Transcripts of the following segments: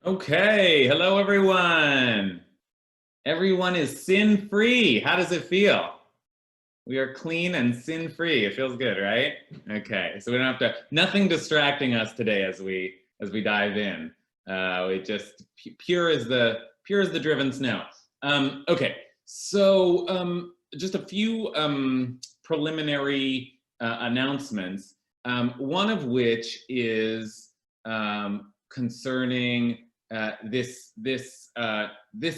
Okay, hello everyone. Everyone is sin-free. How does it feel? We are clean and sin-free. It feels good, right? Okay, so we don't have to. Nothing distracting us today as we dive in. We just pure as the driven snow. Okay, so just a few preliminary announcements. One of which is concerning this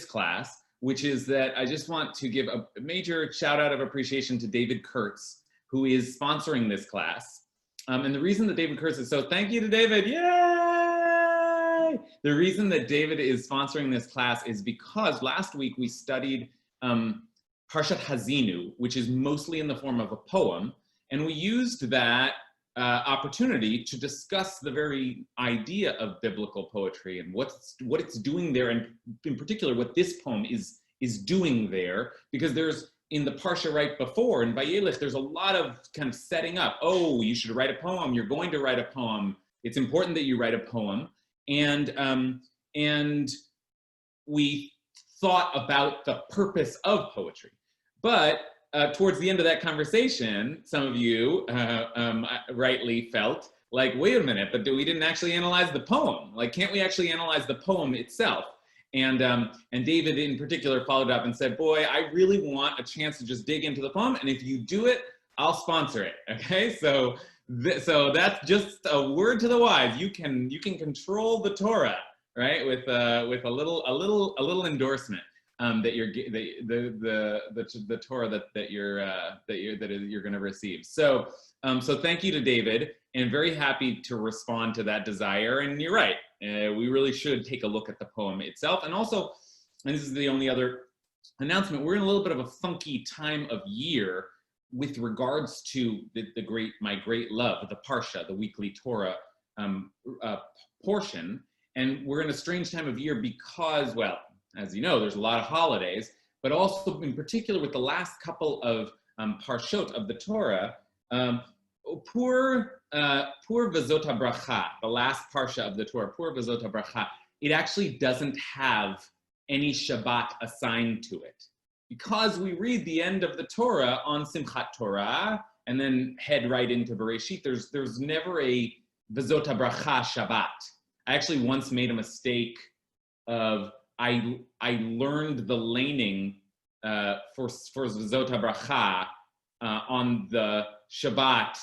class, which is that I just want to give a major shout out of appreciation to David Kurtz, who is sponsoring this class. And the reason that David Kurtz is thank you to David, yay! The reason that David is sponsoring this class is because last week we studied Parshat Hazinu, which is mostly in the form of a poem, and we used that opportunity to discuss the very idea of biblical poetry and what it's doing there, and in particular what this poem is doing there, because there's in the parsha right before in Vayelech there's a lot of kind of setting up. Oh, you should write a poem. You're going to write a poem. It's important that you write a poem, and we thought about the purpose of poetry, but towards the end of that conversation, some of you rightly felt like, wait a minute, but we didn't actually analyze the poem. Like, can't we actually analyze the poem itself? And David in particular followed up and said, boy, I really want a chance to just dig into the poem. And if you do it, I'll sponsor it. Okay, so that's just a word to the wise. You can control the Torah, right? With a little endorsement. That you're the Torah that you're going to receive. So thank you to David, and very happy to respond to that desire. And you're right, we really should take a look at the poem itself. And also, and this is the only other announcement, we're in a little bit of a funky time of year with regards to my great love, the Parsha, the weekly Torah portion. And we're in a strange time of year because, well, as you know, there's a lot of holidays, but also in particular with the last couple of parshot of the Torah, Pur V'zot HaBracha, the last parsha of the Torah, Pur V'zot HaBracha, it actually doesn't have any Shabbat assigned to it. Because we read the end of the Torah on Simchat Torah and then head right into Bereshit, there's never a V'zot HaBracha Shabbat. I actually once made a mistake of I learned the laning for V'zot HaBracha on the Shabbat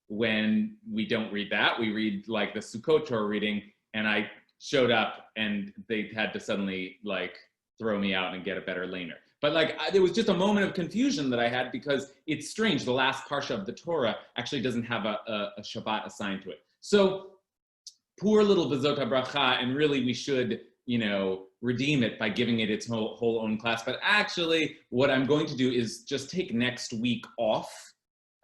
when we don't read that. We read like the Sukkot Torah reading, and I showed up and they had to suddenly like throw me out and get a better laner. But like there was just a moment of confusion that I had because it's strange. The last parsha of the Torah actually doesn't have a Shabbat assigned to it. So poor little V'zot HaBracha, and really we should, redeem it by giving it its whole own class. But actually, what I'm going to do is just take next week off,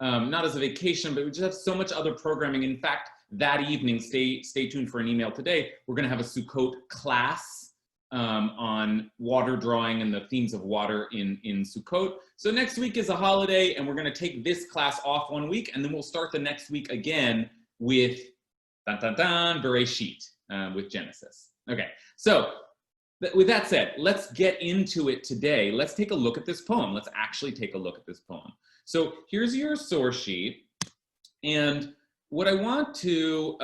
not as a vacation, but we just have so much other programming. In fact, that evening, stay tuned for an email today, we're going to have a Sukkot class on water drawing and the themes of water in Sukkot. So next week is a holiday, and we're going to take this class off 1 week, and then we'll start the next week again with Bereshit, with Genesis. Okay, so with that said, let's get into it today. Let's take a look at this poem. Let's actually take a look at this poem. So here's your source sheet. And what I want to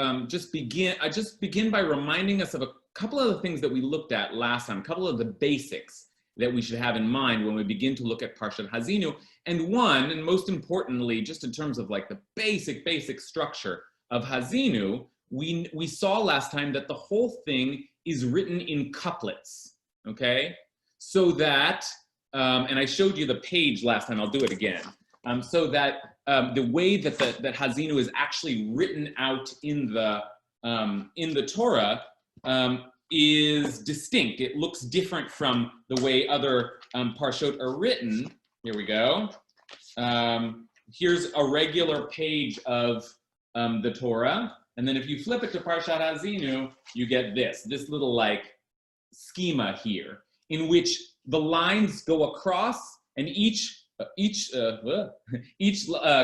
begin by reminding us of a couple of the things that we looked at last time, a couple of the basics that we should have in mind when we begin to look at Parshat Hazinu. And one, and most importantly, just in terms of like the basic structure of Hazinu, we saw last time that the whole thing is written in couplets, okay? So that, and I showed you the page last time, I'll do it again. So that the way that that Hazinu is actually written out in the Torah is distinct. It looks different from the way other parshot are written. Here we go. Here's a regular page of the Torah. And then if you flip it to Parshat Hazinu, you get this little like schema here, in which the lines go across, and each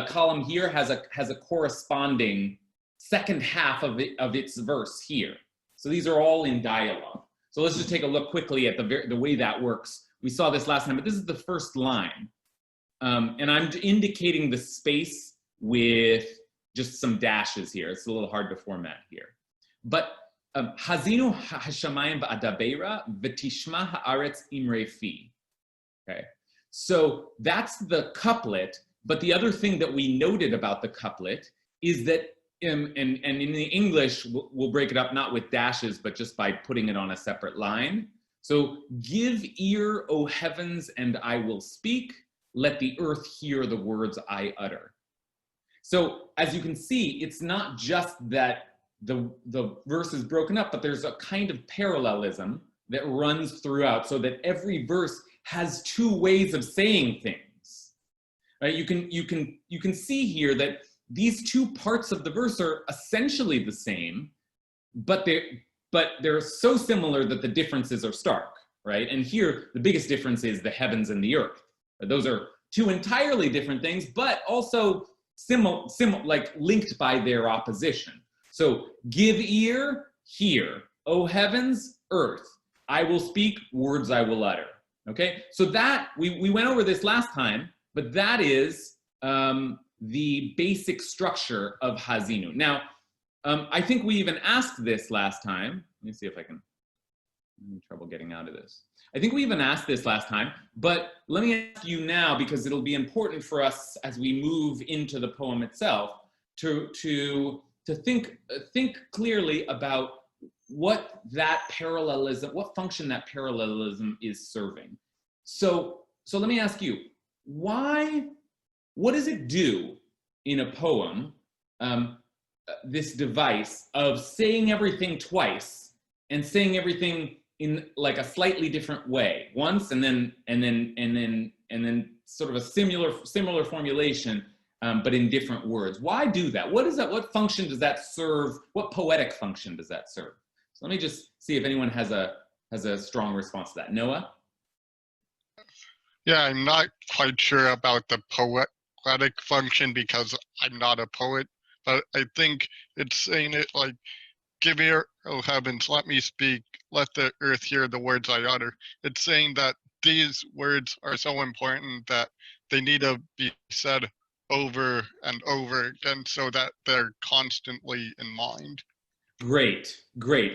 column here has a corresponding second half of its verse here. So these are all in dialogue. So let's just take a look quickly at the way that works. We saw this last time, but this is the first line. And I'm indicating the space with just some dashes here. It's a little hard to format here. But Hazinu hashamayim ba'adabeira v'tishma haaretz imre fi. Okay, so that's the couplet. But the other thing that we noted about the couplet is that, and in the English, we'll break it up not with dashes, but just by putting it on a separate line. So, give ear, O heavens, and I will speak. Let the earth hear the words I utter. So, as you can see, it's not just that the verse is broken up, but there's a kind of parallelism that runs throughout, so that every verse has two ways of saying things. Right? You can see here that these two parts of the verse are essentially the same, but they're so similar that the differences are stark, right? And here, the biggest difference is the heavens and the earth. Those are two entirely different things, but also like linked by their opposition. So, give ear, hear. O heavens, earth. I will speak, words I will utter. Okay, so that, we went over this last time, but that is the basic structure of Hazinu. Now, I think we even asked this last time. Let me see if I'm having trouble getting out of this. I think we even asked this last time, but let me ask you now, because it'll be important for us as we move into the poem itself to think clearly about what function that parallelism is serving. So let me ask you, what does it do in a poem, this device of saying everything twice and saying everything in like a slightly different way once, and then sort of a similar formulation, but in different words? Why do that? What is that? What function does that serve? What poetic function does that serve? So let me just see if anyone has a strong response to that. Noah? Yeah, I'm not quite sure about the poetic function because I'm not a poet, but I think it's saying it like, give ear, O heavens, let me speak, let the earth hear the words I utter. It's saying that these words are so important that they need to be said over and over again so that they're constantly in mind. Great.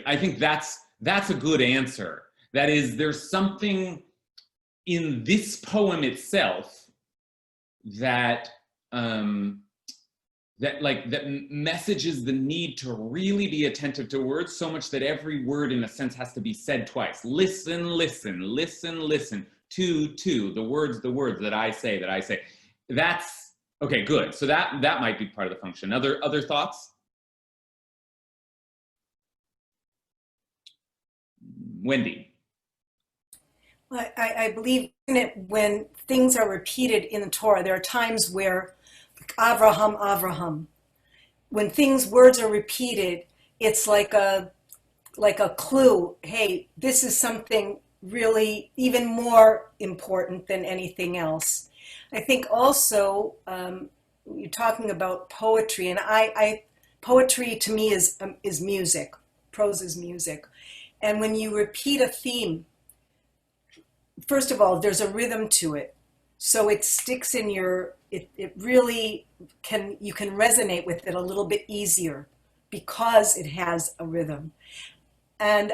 I think that's a good answer. That is, there's something in this poem itself that messages the need to really be attentive to words, so much that every word in a sense has to be said twice. Listen to the words that I say. That's okay, good. So that might be part of the function. Other thoughts? Wendy. I believe in it when things are repeated in the Torah. There are times where Avraham, when words are repeated, it's like a clue. Hey, this is something really even more important than anything else. I think also you're talking about poetry, and poetry to me is music. Prose is music, and when you repeat a theme, first of all, there's a rhythm to it. So it sticks in it really you can resonate with it a little bit easier because it has a rhythm. And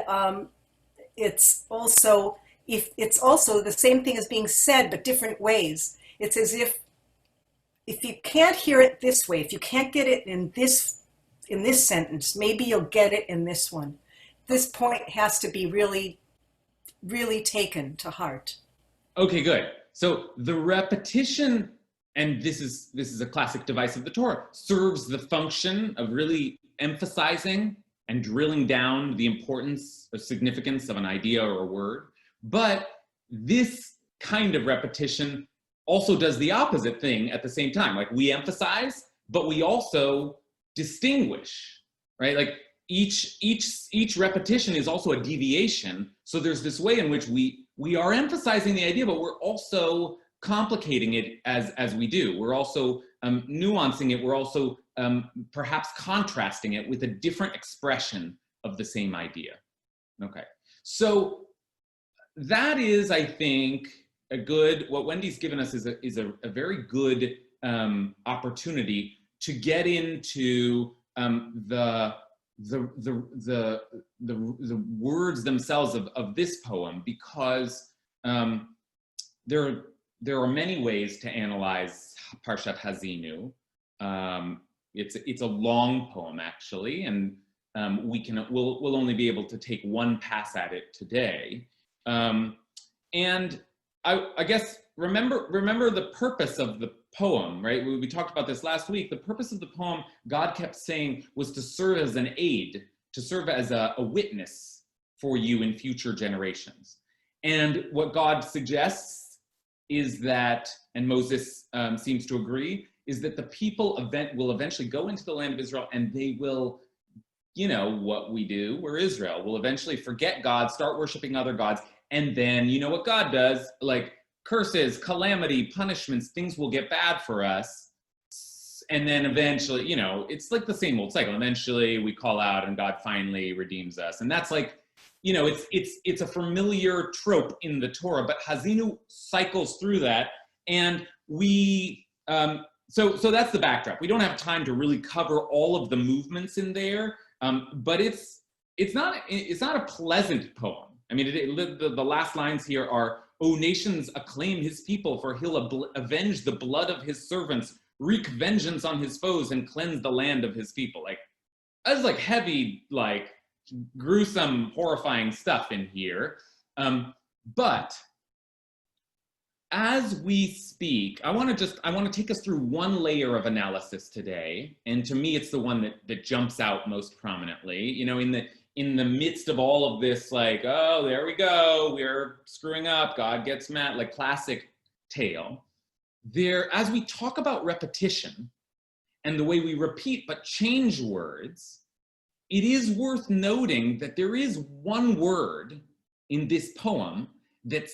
it's also the same thing as being said, but different ways. It's as if you can't hear it this way, if you can't get it in this sentence, maybe you'll get it in this one. This point has to be really taken to heart. Okay, good. So the repetition, and this is a classic device of the Torah, serves the function of really emphasizing and drilling down the importance or significance of an idea or a word. But this kind of repetition also does the opposite thing at the same time. Like, we emphasize, but we also distinguish, right? Like each repetition is also a deviation. So there's this way in which we are emphasizing the idea, but we're also complicating it as we do. We're also nuancing it. We're also perhaps contrasting it with a different expression of the same idea. Okay, So that is, I think, what Wendy's given us is a very good opportunity to get into the words themselves of this poem, because there are many ways to analyze Parshat Hazinu. It's a long poem, actually, and we'll only be able to take one pass at it today. And I guess remember the purpose of the poem, right? We talked about this last week. The purpose of the poem, God kept saying, was to serve as an aid, to serve as a witness for you in future generations. And what God suggests is that, and Moses seems to agree, is that the people will eventually go into the land of Israel, and they will, you know what we do, we're Israel, will eventually forget God, start worshiping other gods, and then you know what God does, like curses, calamity, punishments, things will get bad for us. And then eventually, you know, it's like the same old cycle. Eventually we call out and God finally redeems us. And that's like, you know, it's a familiar trope in the Torah, but Hazinu cycles through that. And we, so that's the backdrop. We don't have time to really cover all of the movements in there, but it's not a pleasant poem. I mean, the last lines here are, "O nations, acclaim his people, for he'll avenge the blood of his servants, wreak vengeance on his foes, and cleanse the land of his people." Like, that's like heavy, like gruesome, horrifying stuff in here. But as we speak, I want to take us through one layer of analysis today, and to me, it's the one that jumps out most prominently. You know, in the midst of all of this, like, oh, there we go, we're screwing up, God gets mad, like classic tale. As we talk about repetition and the way we repeat but change words, it is worth noting that there is one word in this poem that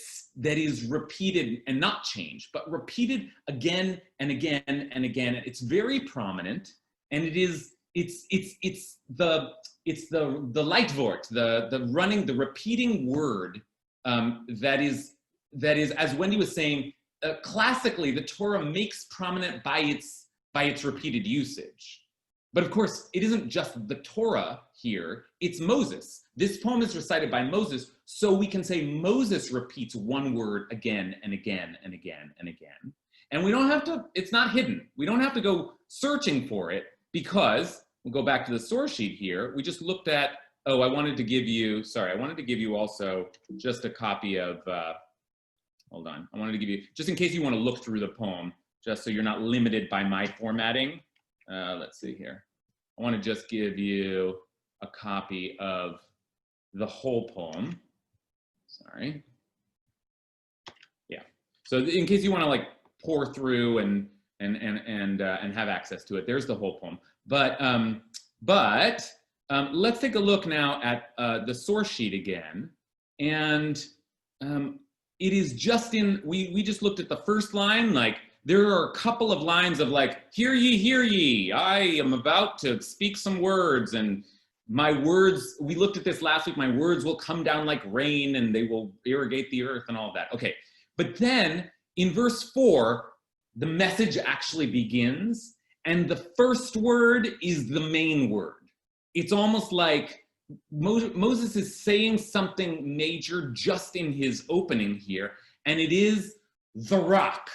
is repeated and not changed, but repeated again and again and again. It's very prominent, and it's the Leitvort, the repeating word that is, as Wendy was saying, classically the Torah makes prominent by its repeated usage. But of course, it isn't just the Torah here, it's Moses. This poem is recited by Moses, so we can say Moses repeats one word again and again and again and again. And we don't have to, it's not hidden. We don't have to go searching for it, because we'll go back to the source sheet here. We just looked at, I wanted to give you also just a copy of, hold on. I wanted to give you, just in case you want to look through the poem, just so you're not limited by my formatting. Let's see here. I want to just give you a copy of the whole poem. Sorry. Yeah. So in case you want to like pour through and have access to it, there's the whole poem. But let's take a look now at the source sheet again. And it is just we just looked at the first line, like, there are a couple of lines of like, hear ye, I am about to speak some words, and my words, we looked at this last week, my words will come down like rain and they will irrigate the earth and all of that. Okay, but then in verse 4, the message actually begins, and the first word is the main word. It's almost like Moses is saying something major just in his opening here, and it is the rock.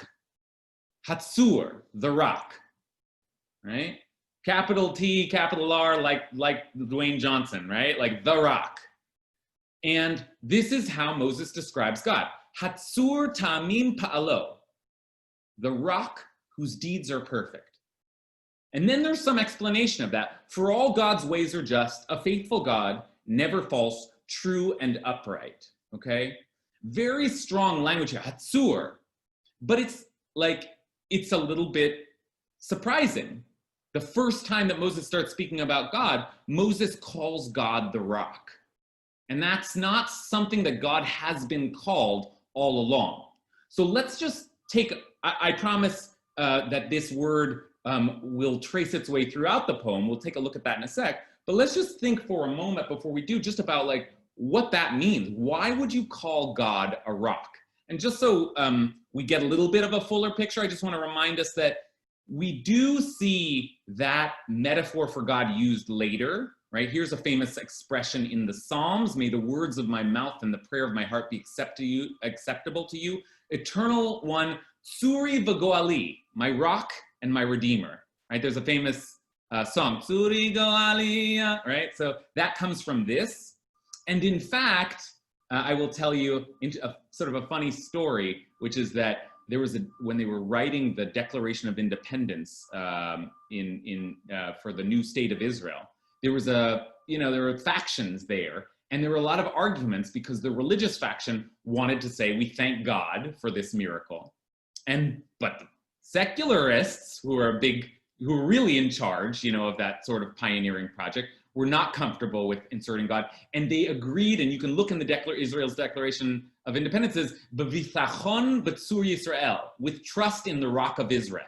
Hatzur, the rock, right? Capital T, capital R, like Dwayne Johnson, right? Like the rock. And this is how Moses describes God. Hatzur ta'amim pa'alo, the rock whose deeds are perfect. And then there's some explanation of that. For all God's ways are just, a faithful God, never false, true and upright, okay? Very strong language here, Hatzur. But it's like, it's a little bit surprising. The first time that Moses starts speaking about God, Moses calls God the rock. And that's not something that God has been called all along. So let's just take, I promise that this word will trace its way throughout the poem. We'll take a look at that in a sec. But let's just think for a moment before we do just about like, what that means. Why would you call God a rock? And just so we get a little bit of a fuller picture, I just want to remind us that we do see that metaphor for God used later, right? Here's a famous expression in the Psalms: may the words of my mouth and the prayer of my heart be acceptable to you. Eternal One, Tsuri v'goali, my rock and my redeemer, right? There's a famous song, Tsuri goali, right? So that comes from this. And in fact, I will tell you a sort of a funny story, which is that there was when they were writing the Declaration of Independence for the new state of Israel, there were factions there, and there were a lot of arguments because the religious faction wanted to say, we thank God for this miracle. But the secularists, who are really in charge, of that sort of pioneering project, were not comfortable with inserting God, and they agreed. And you can look in Israel's Declaration of Independence as "B'vitachon b'tzur Yisrael," with trust in the Rock of Israel.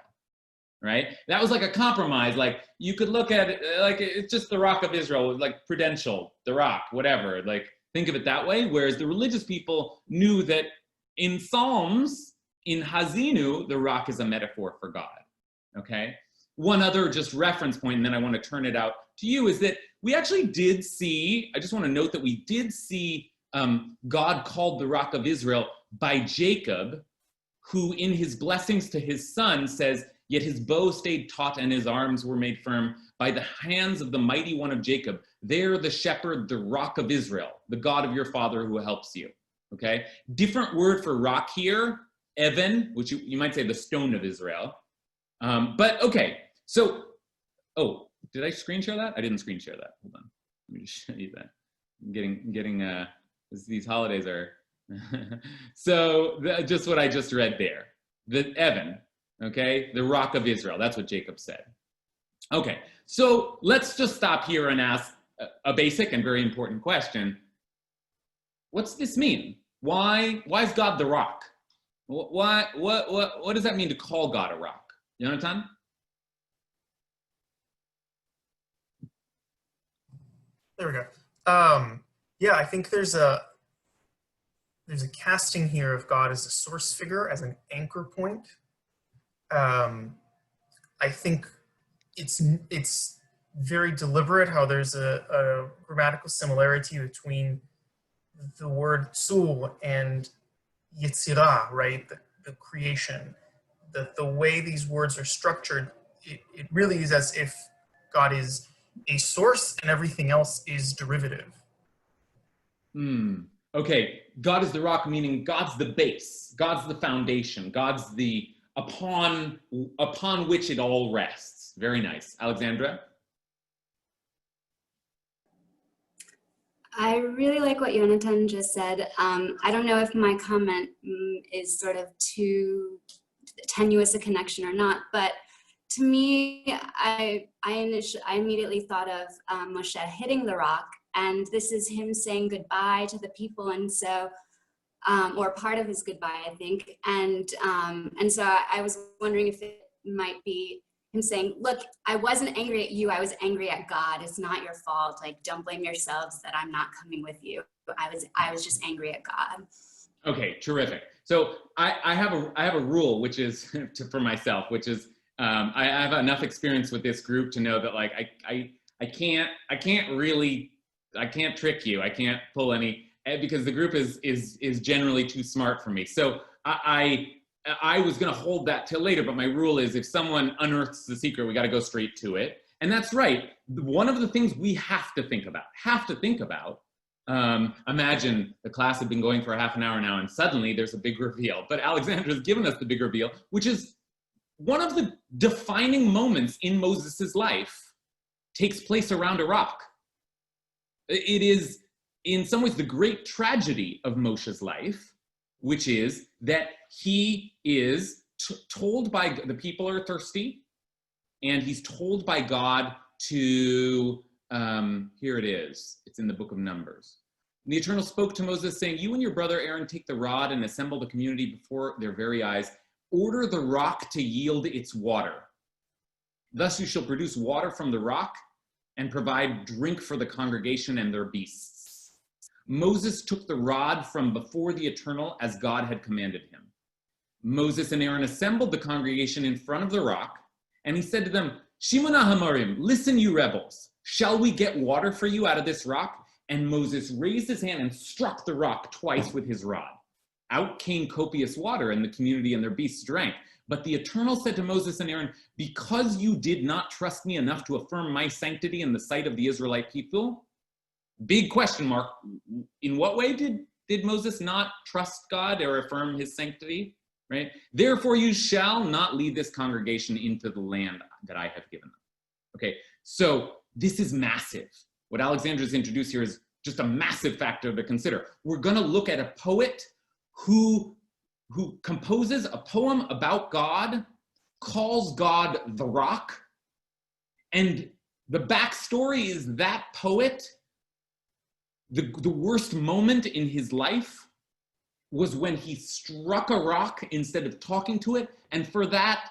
Right? That was like a compromise. Like you could look at it like it's just the Rock of Israel, like prudential, the Rock, whatever. Like think of it that way. Whereas the religious people knew that in Psalms, in Hazinu, the rock is a metaphor for God. Okay. One other just reference point, and then I want to turn it out to you, is that we actually did see, I just want to note that we did see God called the Rock of Israel by Jacob, who in his blessings to his son says, yet his bow stayed taut and his arms were made firm by the hands of the mighty one of Jacob. There the shepherd, the Rock of Israel, the God of your father who helps you. Okay, different word for rock here, Evan, which you might say the stone of Israel. But okay, so, did I screen share that? I didn't screen share that. Hold on, let me just show you that. I'm getting these holidays are. So just what I just read there, the Evan, okay, the Rock of Israel. That's what Jacob said. Okay, so let's just stop here and ask a basic and very important question. What's this mean? Why is God the rock? What does that mean to call God a rock? Jonathan? There we go. Yeah, I think there's a casting here of God as a source figure, as an anchor point. I think it's very deliberate how there's a grammatical similarity between the word tzul and yetzirah, right? The creation. The way these words are structured, it really is as if God is a source and everything else is derivative. Okay, God is the rock, meaning God's the base, God's the foundation, God's the upon which it all rests. Very nice. Alexandra? I really like what Jonathan just said. I don't know if my comment is sort of too tenuous a connection or not, but to me, I immediately thought of Moshe hitting the rock, and this is him saying goodbye to the people, and so, or part of his goodbye, I think, and so I was wondering if it might be him saying, look, I wasn't angry at you, I was angry at God. It's not your fault. Like, don't blame yourselves that I'm not coming with you. I was just angry at God. Okay, terrific. So I have a rule, which is for myself, which is I have enough experience with this group to know that like I can't trick you. I can't pull any, because the group is generally too smart for me. So I was going to hold that till later, but my rule is if someone unearths the secret, we got to go straight to it. And that's right. One of the things we have to think about, imagine the class had been going for a half an hour now and suddenly there's a big reveal, but Alexandra's given us the big reveal, which is one of the defining moments in Moses's life takes place around a rock. It is in some ways the great tragedy of Moshe's life, which is that he is told by the people are thirsty, and he's told by God to, here it is, it's in the book of Numbers. And the Eternal spoke to Moses saying, you and your brother Aaron take the rod and assemble the community before their very eyes. Order the rock to yield its water. Thus you shall produce water from the rock and provide drink for the congregation and their beasts. Moses took the rod from before the Eternal as God had commanded him. Moses and Aaron assembled the congregation in front of the rock, and he said to them, Shimona Hamorim, listen, you rebels. Shall we get water for you out of this rock? And Moses raised his hand and struck the rock twice with his rod. Out came copious water, and the community and their beasts drank. But the Eternal said to Moses and Aaron, because you did not trust me enough to affirm my sanctity in the sight of the Israelite people, big question mark, in what way did Moses not trust God or affirm his sanctity? Right? Therefore, you shall not lead this congregation into the land that I have given them. Okay, so this is massive. What Alexandra's introduced here is just a massive factor to consider. We're going to look at a poet who composes a poem about God, calls God the rock, and the backstory is that poet, the worst moment in his life was when he struck a rock instead of talking to it, and for that,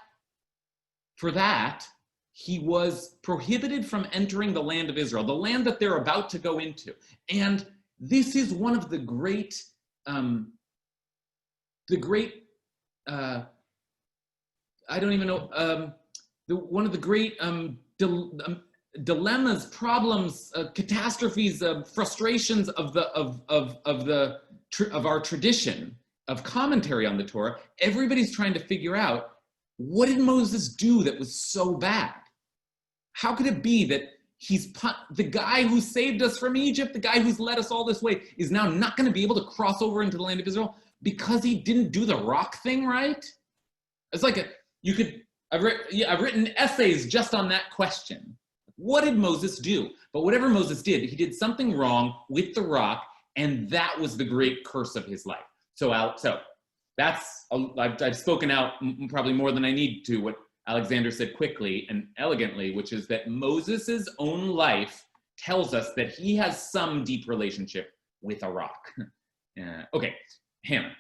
he was prohibited from entering the land of Israel, the land that they're about to go into. And this is one of the great, I don't even know, one of the great dilemmas, problems, catastrophes, frustrations of our tradition of commentary on the Torah. Everybody's trying to figure out, what did Moses do that was so bad? How could it be that the guy who saved us from Egypt, the guy who's led us all this way, is now not going to be able to cross over into the land of Israel because he didn't do the rock thing right? It's like I've written essays just on that question. What did Moses do? But whatever Moses did, he did something wrong with the rock, and that was the great curse of his life. So I've spoken out probably more than I need to what Alexander said quickly and elegantly, which is that Moses's own life tells us that he has some deep relationship with a rock. Okay, Hannah.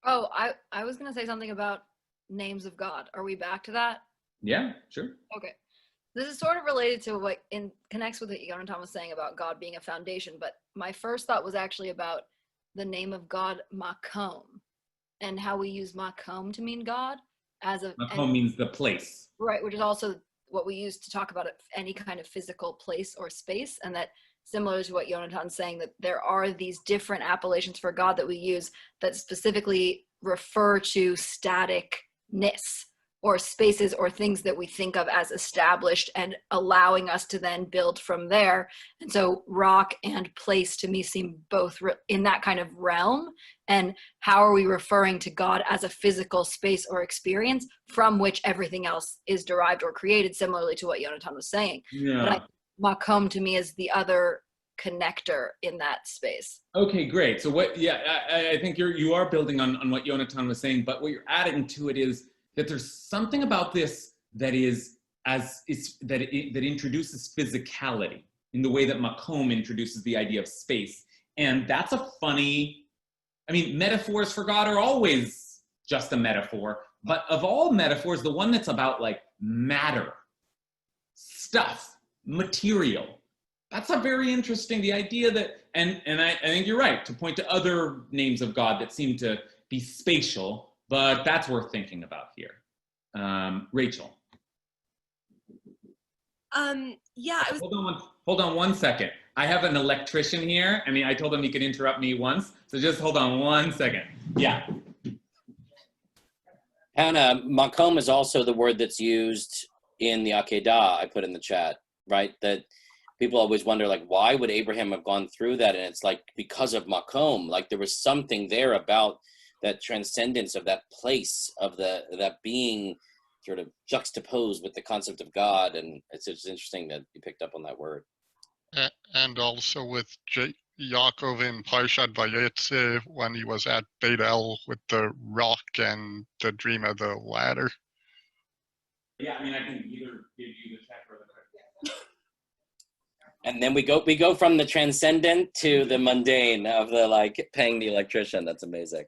Oh, I was going to say something about names of God. Are we back to that? Yeah, sure. Okay. This is sort of related to what connects with what Yonatan was saying about God being a foundation, but my first thought was actually about the name of God, Makom, and how we use Makom to mean God as a... Makom means the place. Right, which is also what we use to talk about any kind of physical place or space, and that similar to what Yonatan's saying, that there are these different appellations for God that we use that specifically refer to staticness, or spaces or things that we think of as established and allowing us to then build from there. And so rock and place to me seem both in that kind of realm. And how are we referring to God as a physical space or experience from which everything else is derived or created, similarly to what Yonatan was saying. Yeah. But Makom to me is the other connector in that space. Okay, great. So I think you are building on what Yonatan was saying, but what you're adding to it is that there's something about this that introduces physicality in the way that Makom introduces the idea of space. And that's metaphors for God are always just a metaphor, but of all metaphors, the one that's about like matter, stuff, material, that's a very interesting, the idea that, and I think you're right to point to other names of God that seem to be spatial, but that's worth thinking about here. Rachel. Yeah. Hold on one second. I have an electrician here. I told him he could interrupt me once, so just hold on 1 second. Yeah. Hannah, makom is also the word that's used in the Akedah, I put in the chat, right? That people always wonder, like, why would Abraham have gone through that? And it's like, because of makom, like there was something there about that transcendence of that place of that being sort of juxtaposed with the concept of God. And it's just interesting that you picked up on that word. And also with Yaakov in Parshat Vayetze when he was at Beit El with the rock and the dream of the ladder. Yeah, I can either give you the check or the credit. And then we go from the transcendent to the mundane of the like paying the electrician. That's amazing.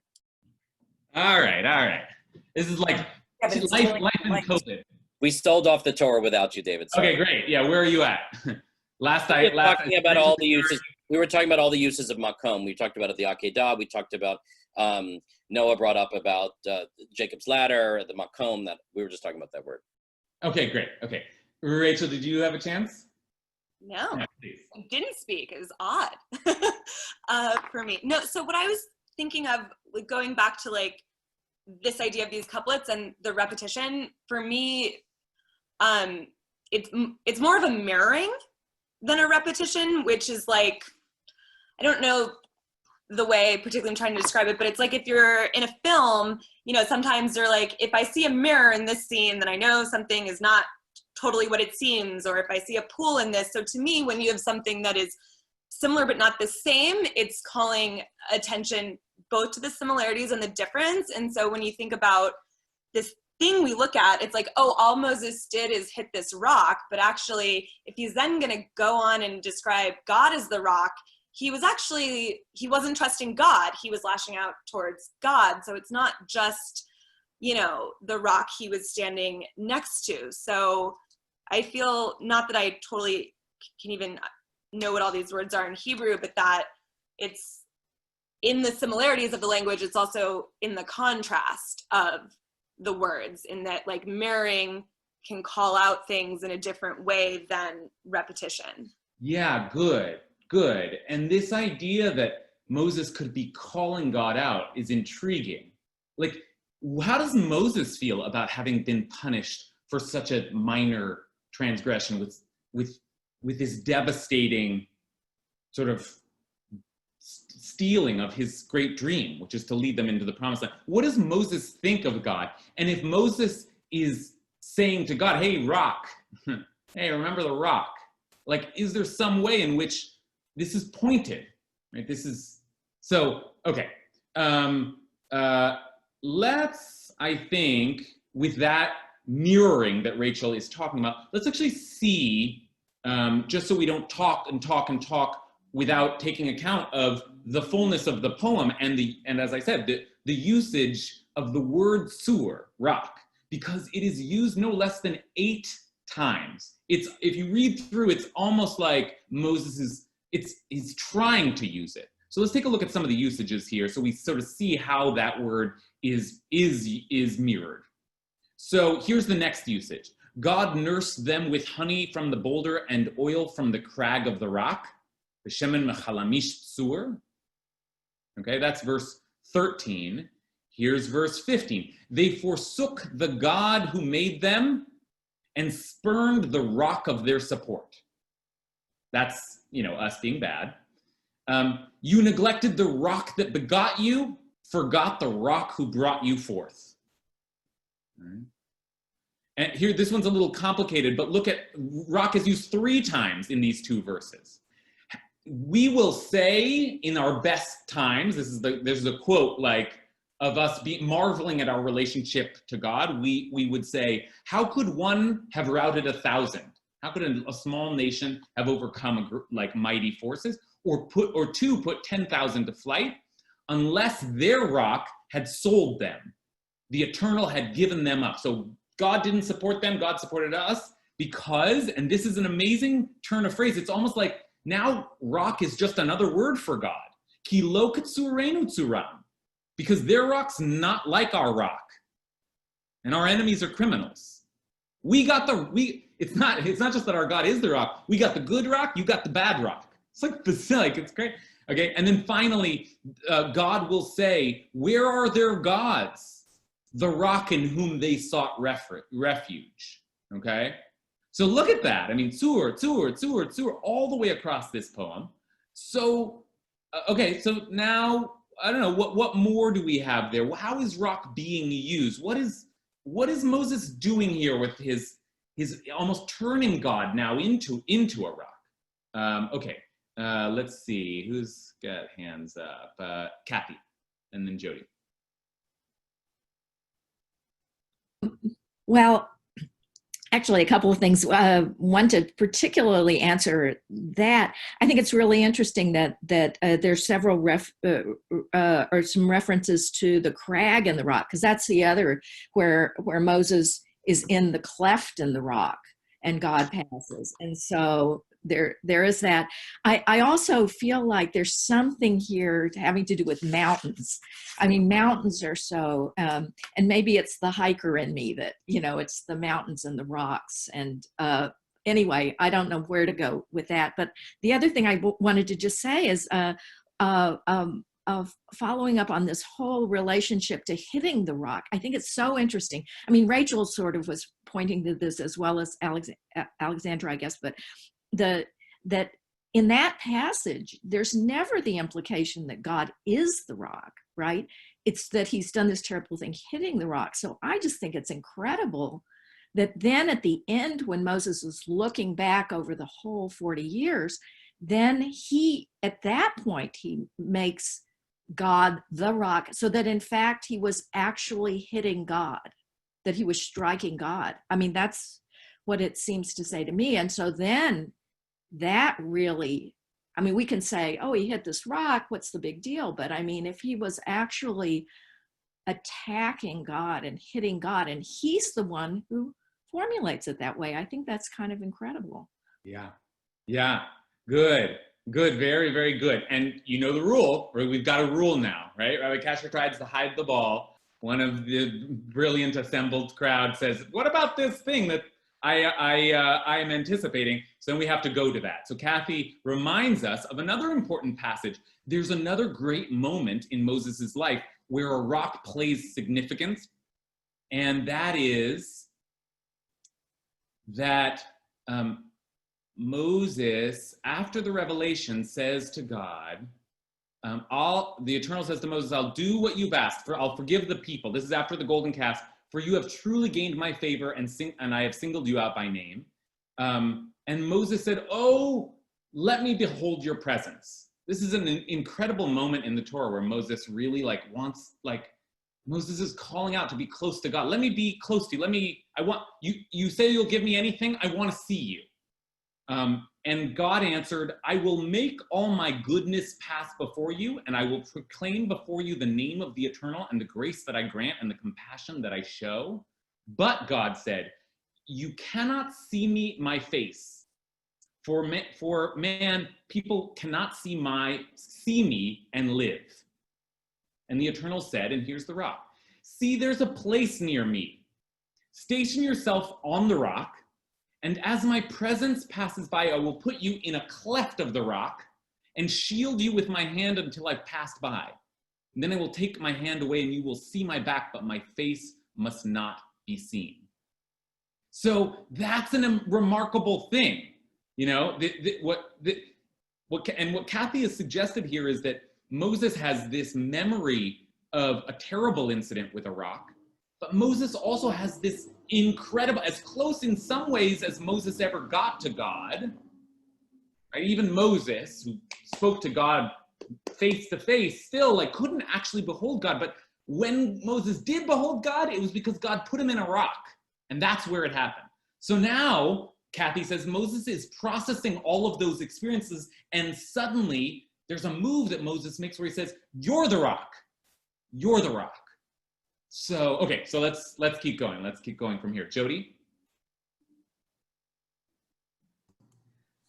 All right. This is like life in COVID. We stalled off the Torah without you, David. Sorry. Okay, great. Yeah, where are you at? Last talking about all the uses. We were talking about all the uses of makom. We talked about it at the Akedah. We talked about Noah brought up about Jacob's ladder, the makom. That we were just talking about that word. Okay, great. Okay, Rachel, did you have a chance? No, Yeah, please. I didn't speak. It was odd for me. No, so what I was thinking of, like, going back to like this idea of these couplets and the repetition, for me, it's more of a mirroring than a repetition, which is like, I don't know the way particularly I'm trying to describe it, but it's like if you're in a film, you know, sometimes they're like, if I see a mirror in this scene, then I know something is not totally what it seems, or if I see a pool in this. So to me, when you have something that is similar but not the same, it's calling attention both to the similarities and the difference. And so when you think about this thing we look at, it's like, oh, all Moses did is hit this rock. But actually, if he's then going to go on and describe God as the rock, he wasn't trusting God. He was lashing out towards God. So it's not just, you know, the rock he was standing next to. So I feel, not that I totally can even know what all these words are in Hebrew, but that it's in the similarities of the language, it's also in the contrast of the words, in that like mirroring can call out things in a different way than repetition. Yeah, good. And this idea that Moses could be calling God out is intriguing. Like, how does Moses feel about having been punished for such a minor transgression with this devastating sort of stealing of his great dream, which is to lead them into the promised land? What does Moses think of God? And if Moses is saying to God, hey, rock, hey, remember the rock, like, is there some way in which this is pointed, right? This is, so, okay. Let's, I think, with that mirroring that Rachel is talking about, let's actually see, just so we don't talk without taking account of the fullness of the poem and as I said, the usage of the word sur, rock, because it is used no less than 8 times. It's, if you read through, it's almost like he's trying to use it. So let's take a look at some of the usages here, so we sort of see how that word is mirrored. So here's the next usage. God nursed them with honey from the boulder and oil from the crag of the rock. B'shemen mechalamish sur. Okay, that's verse 13. Here's verse 15. They forsook the God who made them and spurned the rock of their support. That's, you know, us being bad. You neglected the rock that begot you, forgot the rock who brought you forth. Right. And here, this one's a little complicated, but look at, rock is used 3 times in these 2 verses. We will say in our best times, there's a quote like of us marveling at our relationship to God. We would say, how could one have routed 1,000? How could a small nation have overcome like mighty forces, or 2 put 10,000 to flight, unless their rock had sold them? The Eternal had given them up. So God didn't support them, God supported us because, and this is an amazing turn of phrase, it's almost like now rock is just another word for God. Ki lo ketsurenu tsuram, because their rock's not like our rock, and our enemies are criminals. It's not just that our God is the rock. We got the good rock, you got the bad rock. It's like it's great. Okay, and then finally, God will say, where are their gods? The rock in whom they sought refuge. Okay, so look at that. I mean, tsur, all the way across this poem. So, okay, so now, I don't know, what more do we have there? How is rock being used? What is Moses doing here with his almost turning God now into a rock? Okay, let's see, who's got hands up? Kathy, and then Jody. Well, actually, a couple of things. One, to particularly answer that, I think it's really interesting that there's several or some references to the crag in the rock, because that's the other where Moses is in the cleft in the rock and God passes. And so there is that. I also feel like there's something here having to do with mountains. I mean, mountains are so, and maybe it's the hiker in me that, it's the mountains and the rocks. And anyway, I don't know where to go with that. But the other thing I wanted to just say is following up on this whole relationship to hitting the rock. I think it's so interesting. I mean, Rachel sort of was pointing to this as well as Alexandra, I guess, but that in that passage, there's never the implication that God is the rock, right? It's that he's done this terrible thing hitting the rock. So I just think it's incredible that then at the end, when Moses was looking back over the whole 40 years, then at that point, he makes God the rock, so that in fact, he was actually hitting God, that he was striking God. I mean, that's what it seems to say to me. And so then that really, I mean, we can say, oh, he hit this rock, what's the big deal? But I mean, if he was actually attacking God and hitting God, and he's the one who formulates it that way, I think that's kind of incredible. Yeah. Good. Very, very good. And you know the rule, right? We've got a rule now, right? Rabbi Kasher tries to hide the ball. One of the brilliant assembled crowd says, what about this thing that I am anticipating? So then we have to go to that. So Kathy reminds us of another important passage. There's another great moment in Moses's life where a rock plays significance. And that is that Moses, after the revelation, says to God, the Eternal says to Moses, I'll do what you've asked for. I'll forgive the people. This is after the golden calf. For you have truly gained my favor, and I have singled you out by name. And Moses said, oh, let me behold your presence. This is an incredible moment in the Torah where Moses really Moses is calling out to be close to God. Let me be close to you. You say you'll give me anything. I want to see you. And God answered, I will make all my goodness pass before you, and I will proclaim before you the name of the Eternal and the grace that I grant and the compassion that I show. But God said, you cannot see my face. For man, people cannot see me and live. And the Eternal said, and here's the rock, see, there's a place near me. Station yourself on the rock, and as my presence passes by, I will put you in a cleft of the rock and shield you with my hand until I've passed by. And then I will take my hand away and you will see my back, but my face must not be seen. So that's a remarkable thing. What Kathy has suggested here is that Moses has this memory of a terrible incident with a rock, but Moses also has this incredible, as close in some ways as Moses ever got to God, right? Even Moses, who spoke to God face to face, still couldn't actually behold God. But when Moses did behold God, it was because God put him in a rock, and that's where it happened. So now, Kathy says, Moses is processing all of those experiences, and suddenly there's a move that Moses makes where he says, you're the rock. You're the rock. So, okay, so let's keep going. Let's keep going from here. Jody?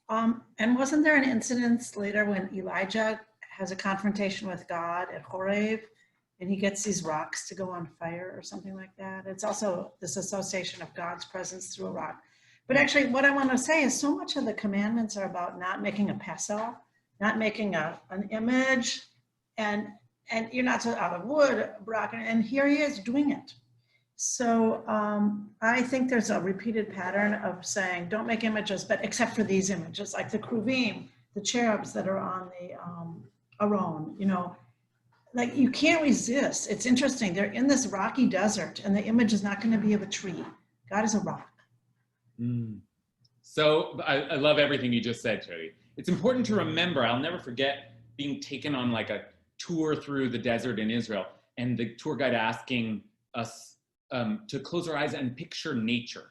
And wasn't there an incident later when Elijah has a confrontation with God at Horeb, and he gets these rocks to go on fire or something like that? It's also this association of God's presence through a rock. But actually, what I want to say is so much of the commandments are about not making a pesel, not making an image, and you're not so out of wood, rock, and here he is doing it. So I think there's a repeated pattern of saying, don't make images, but except for these images, like the Kruvim, the cherubs that are on the Aron, you can't resist. It's interesting. They're in this rocky desert, and the image is not going to be of a tree. God is a rock. So I love everything you just said, Jody. It's important to remember, I'll never forget being taken on a tour through the desert in Israel, and the tour guide asking us to close our eyes and picture nature.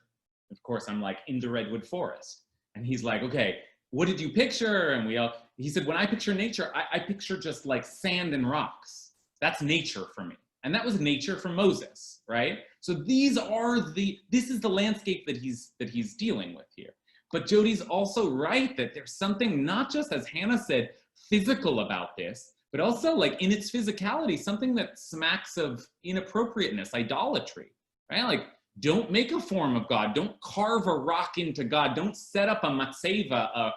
Of course, I'm in the redwood forest, and he's like, okay, what did you picture? And he said, when I picture nature, I picture just sand and rocks. That's nature for me. And that was nature for Moses, right? So this is the landscape that he's dealing with here. But Jody's also right that there's something, not just, as Hannah said, physical about this, but also like in its physicality, something that smacks of inappropriateness, idolatry, right? Like, don't make a form of God. Don't carve a rock into God. Don't set up a matzeva,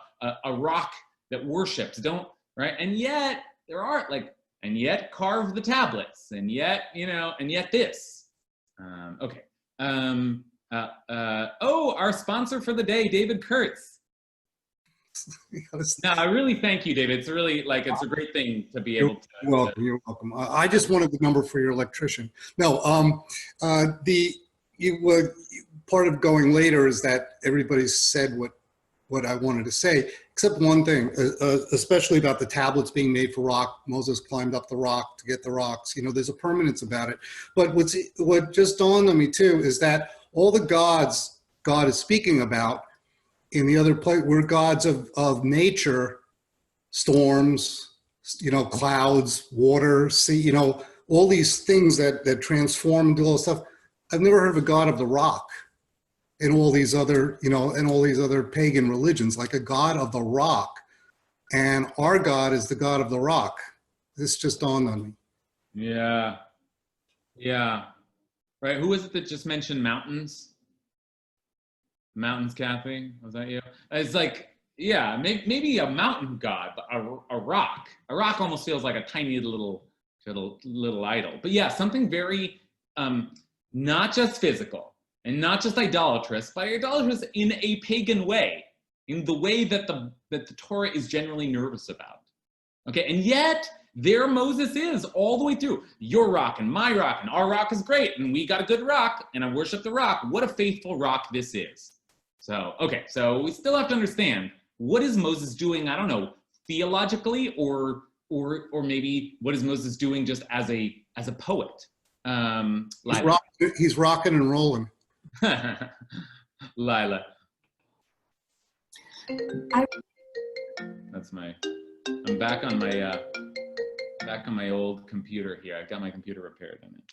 a rock that worships. Don't, right? And yet there are like, and yet carve the tablets, and yet, you know, and yet this. Okay. Oh, our sponsor for the day, David Kurtz. No, I really thank you, David. It's really like, it's a great thing to be able to. You're welcome. I just wanted the number for your electrician. No, part of going later is that everybody's said what I wanted to say, except one thing, especially about the tablets being made for rock. Moses climbed up the rock to get the rocks. You know, there's a permanence about it. But what just dawned on me too is that all the gods God is speaking about in the other place were gods of nature, storms, you know, clouds, water, sea, you know, all these things that transform and do all this stuff. I've never heard of a god of the rock in all these other, you know, in all these other pagan religions, like a god of the rock. And our God is the God of the rock. This just dawned on me. Yeah. Yeah. Right. Who was it that just mentioned mountains? Mountains, Kathy? Was that you? It's like, yeah, maybe a mountain god, but a rock. A rock almost feels like a tiny little idol. But yeah, something very, not just physical and not just idolatrous, but idolatrous in a pagan way, in the way that the Torah is generally nervous about. Okay, and yet there Moses is all the way through. Your rock and my rock and our rock is great, and we got a good rock, and I worship the rock. What a faithful rock this is. So, okay, so we still have to understand, what is Moses doing, I don't know, theologically, or maybe what is Moses doing just as a poet? He's rocking and rolling. Lila. That's I'm back on my old computer here. I've got my computer repaired on it.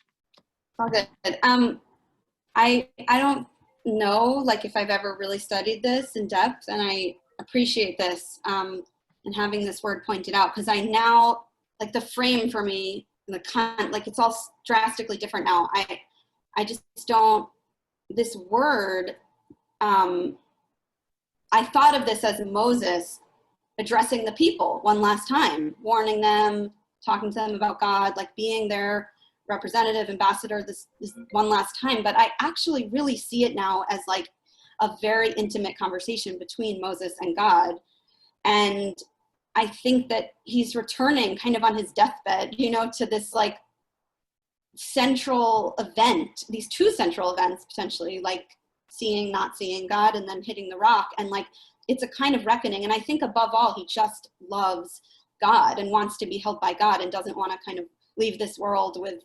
All good. I don't know, like, if I've ever really studied this in depth, and I appreciate this and having this word pointed out, because I now, like, the frame for me, like, it's all drastically different now. I just don't, this word, I thought of this as Moses addressing the people one last time, warning them, talking to them about God, like being their representative, ambassador this one last time. But I actually really see it now as like a very intimate conversation between Moses and God. And I think that he's returning kind of on his deathbed, you know, to this like central event, these two central events potentially, like seeing, not seeing God, and then hitting the rock. And like, it's a kind of reckoning. And I think above all, he just loves God and wants to be held by God and doesn't want to kind of leave this world with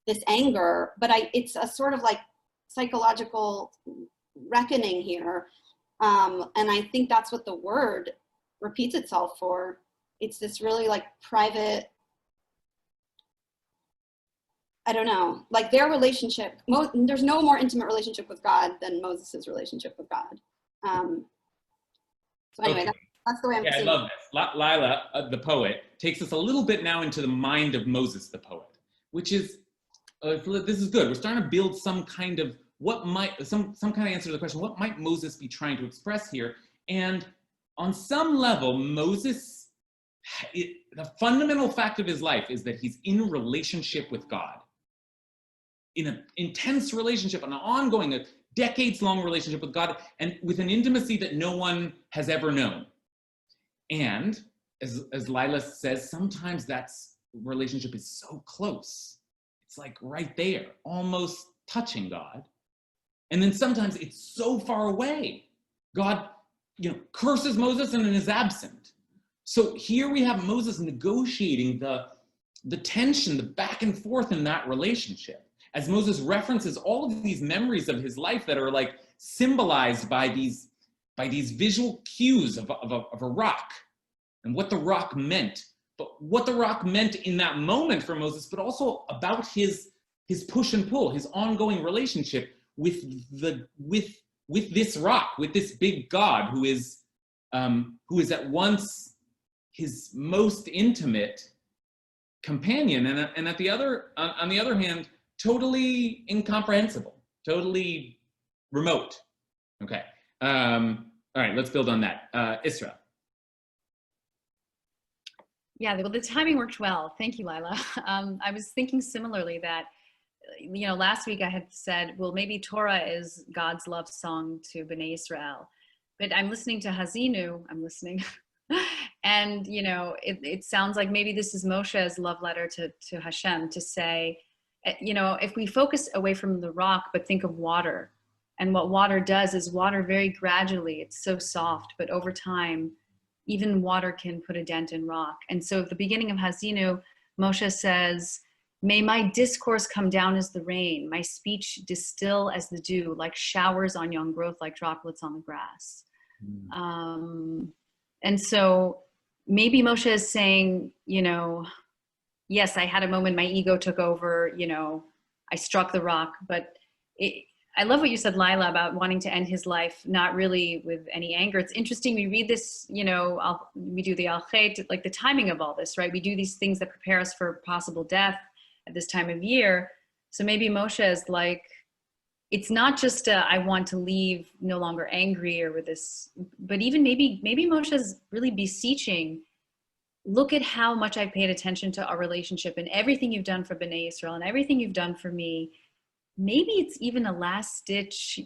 this anger. But it's a sort of like psychological reckoning here. And I think that's what the word repeats itself for. It's this really like private, I don't know, like their relationship, there's no more intimate relationship with God than Moses's relationship with God. So anyway, okay. That's the way I'm seeing it. I love this. Lila, the poet, takes us a little bit now into the mind of Moses, the poet, which is, this is good. We're starting to build some kind of, some kind of answer to the question, what might Moses be trying to express here? And on some level, Moses, the fundamental fact of his life is that he's in relationship with God. In an intense relationship, an ongoing, a decades-long relationship with God, and with an intimacy that no one has ever known. And as Lila says, sometimes that relationship is so close. It's like right there, almost touching God. And then sometimes it's so far away. God, you know, curses Moses and then is absent. So here we have Moses negotiating the tension, the back and forth in that relationship, as Moses references all of these memories of his life that are like symbolized by these visual cues of a rock and what the rock meant, but what the rock meant in that moment for Moses, but also about his push and pull, his ongoing relationship with with this rock, with this big God who is at once his most intimate companion, and on the other hand, totally incomprehensible, totally remote. Okay. All right, let's build on that. Isra. Yeah, well, the timing worked well. Thank you, Lila. I was thinking similarly that, last week I had said, well, maybe Torah is God's love song to Bnei Israel. But I'm listening to Hazinu, and, it sounds like maybe this is Moshe's love letter to Hashem to say, if we focus away from the rock, but think of water, and what water does is water very gradually, it's so soft, but over time, even water can put a dent in rock. And so at the beginning of Hazinu, Moshe says, may my discourse come down as the rain, my speech distill as the dew, like showers on young growth, like droplets on the grass. And so maybe Moshe is saying, yes, I had a moment, my ego took over, I struck the rock, but I love what you said, Lila, about wanting to end his life, not really with any anger. It's interesting. We read this, we do the Al-Chet, like the timing of all this, right? We do these things that prepare us for possible death at this time of year. So maybe Moshe is like, it's not just I want to leave no longer angry or with this, but even maybe Moshe is really beseeching, look at how much I paid attention to our relationship and everything you've done for Bnei Israel and everything you've done for me. Maybe it's even a last ditch,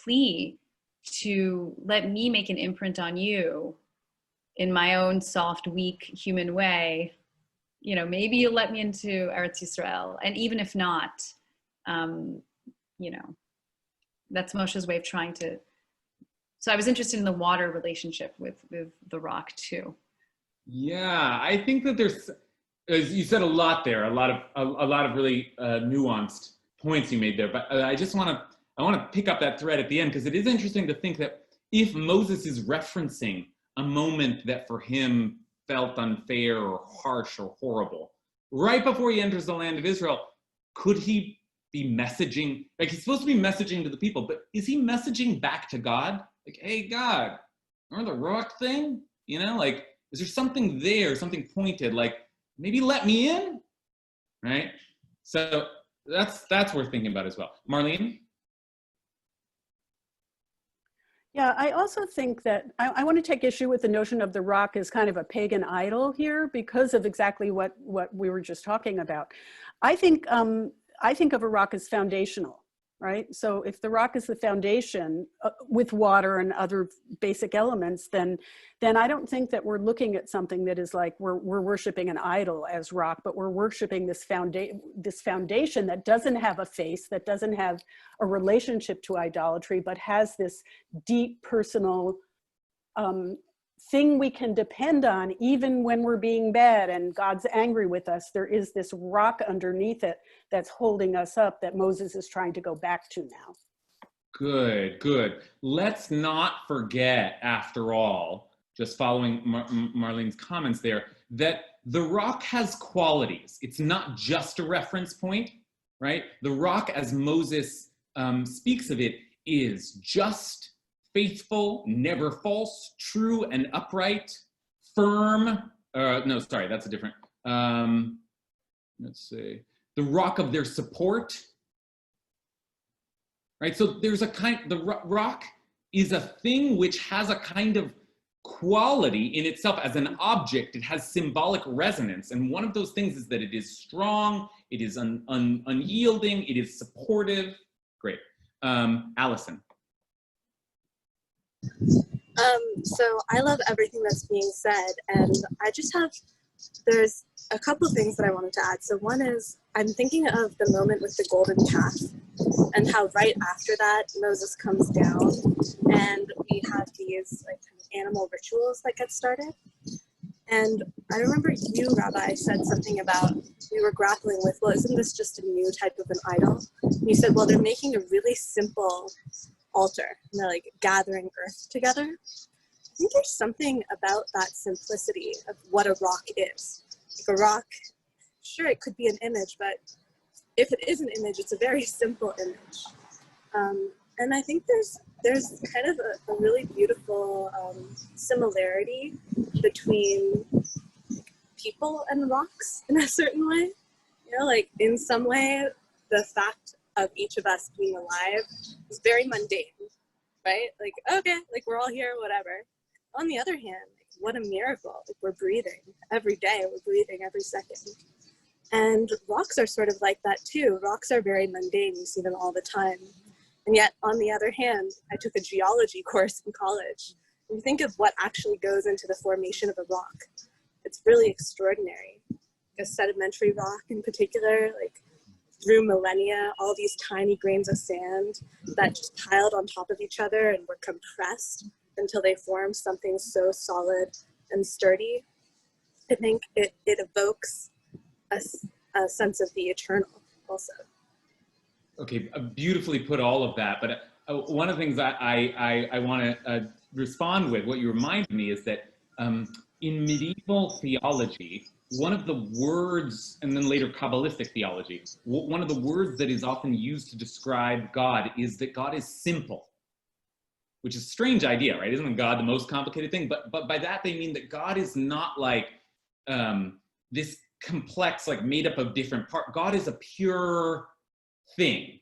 plea to let me make an imprint on you in my own soft, weak human way. Maybe you'll let me into Eretz Yisrael. And even if not, that's Moshe's way of trying to. So I was interested in the water relationship with the rock too. Yeah, I think that there's, as you said, a lot there, a lot of really nuanced points you made there. But I want to pick up that thread at the end, because it is interesting to think that if Moses is referencing a moment that for him felt unfair or harsh or horrible, right before he enters the land of Israel, could he be messaging? Like, he's supposed to be messaging to the people, but is he messaging back to God? Like, hey, God, remember the rock thing? Is there something there, something pointed, like, maybe let me in, right? So that's worth thinking about as well. Marlene? Yeah, I also think that I want to take issue with the notion of the rock as kind of a pagan idol here because of exactly what we were just talking about. I think of a rock as foundational, right? So if the rock is the foundation with water and other basic elements, then I don't think that we're looking at something that is like we're worshiping an idol as rock, but we're worshiping this foundation that doesn't have a face, that doesn't have a relationship to idolatry, but has this deep personal thing we can depend on even when we're being bad and God's angry with us. There is this rock underneath it that's holding us up that Moses is trying to go back to now. Good. Let's not forget, after all, just following Marlene's comments there, that the rock has qualities. It's not just a reference point, right? The rock, as Moses speaks of it, is just, faithful, never false, true and upright, firm. No, sorry, that's a different. Let's see. The rock of their support. Right, so there's the rock is a thing which has a kind of quality in itself as an object. It has symbolic resonance. And one of those things is that it is strong, it is unyielding, it is supportive. Great. Allison. So I love everything that's being said, and there's a couple of things that I wanted to add. So one is, I'm thinking of the moment with the golden calf and how right after that Moses comes down and we have these like kind of animal rituals that get started. And I remember you, Rabbi, said something about, we were grappling with, well, isn't this just a new type of an idol? And you said, well, they're making a really simple altar and they're like gathering earth together. I think there's something about that simplicity of what a rock is. Like a rock, sure, it could be an image, but if it is an image, it's a very simple image. And I think there's kind of a really beautiful similarity between people and rocks in a certain way. You know, like in some way, the fact of each of us being alive is very mundane, right? Like, okay, like we're all here, whatever. On the other hand, like, what a miracle. Like we're breathing every day, we're breathing every second. And rocks are sort of like that too. Rocks are very mundane, you see them all the time. And yet, on the other hand, I took a geology course in college. And you think of what actually goes into the formation of a rock. It's really extraordinary. A sedimentary rock in particular, like through millennia, all these tiny grains of sand that just piled on top of each other and were compressed until they formed something so solid and sturdy. I think it evokes a sense of the eternal also. Okay, beautifully put all of that. But one of the things I want to respond with, what you reminded me, is that in medieval theology, one of the words, and then later Kabbalistic theology, one of the words that is often used to describe God is that God is simple, which is a strange idea, right? Isn't God the most complicated thing? But by that they mean that God is not like this complex, like made up of different parts. God is a pure thing.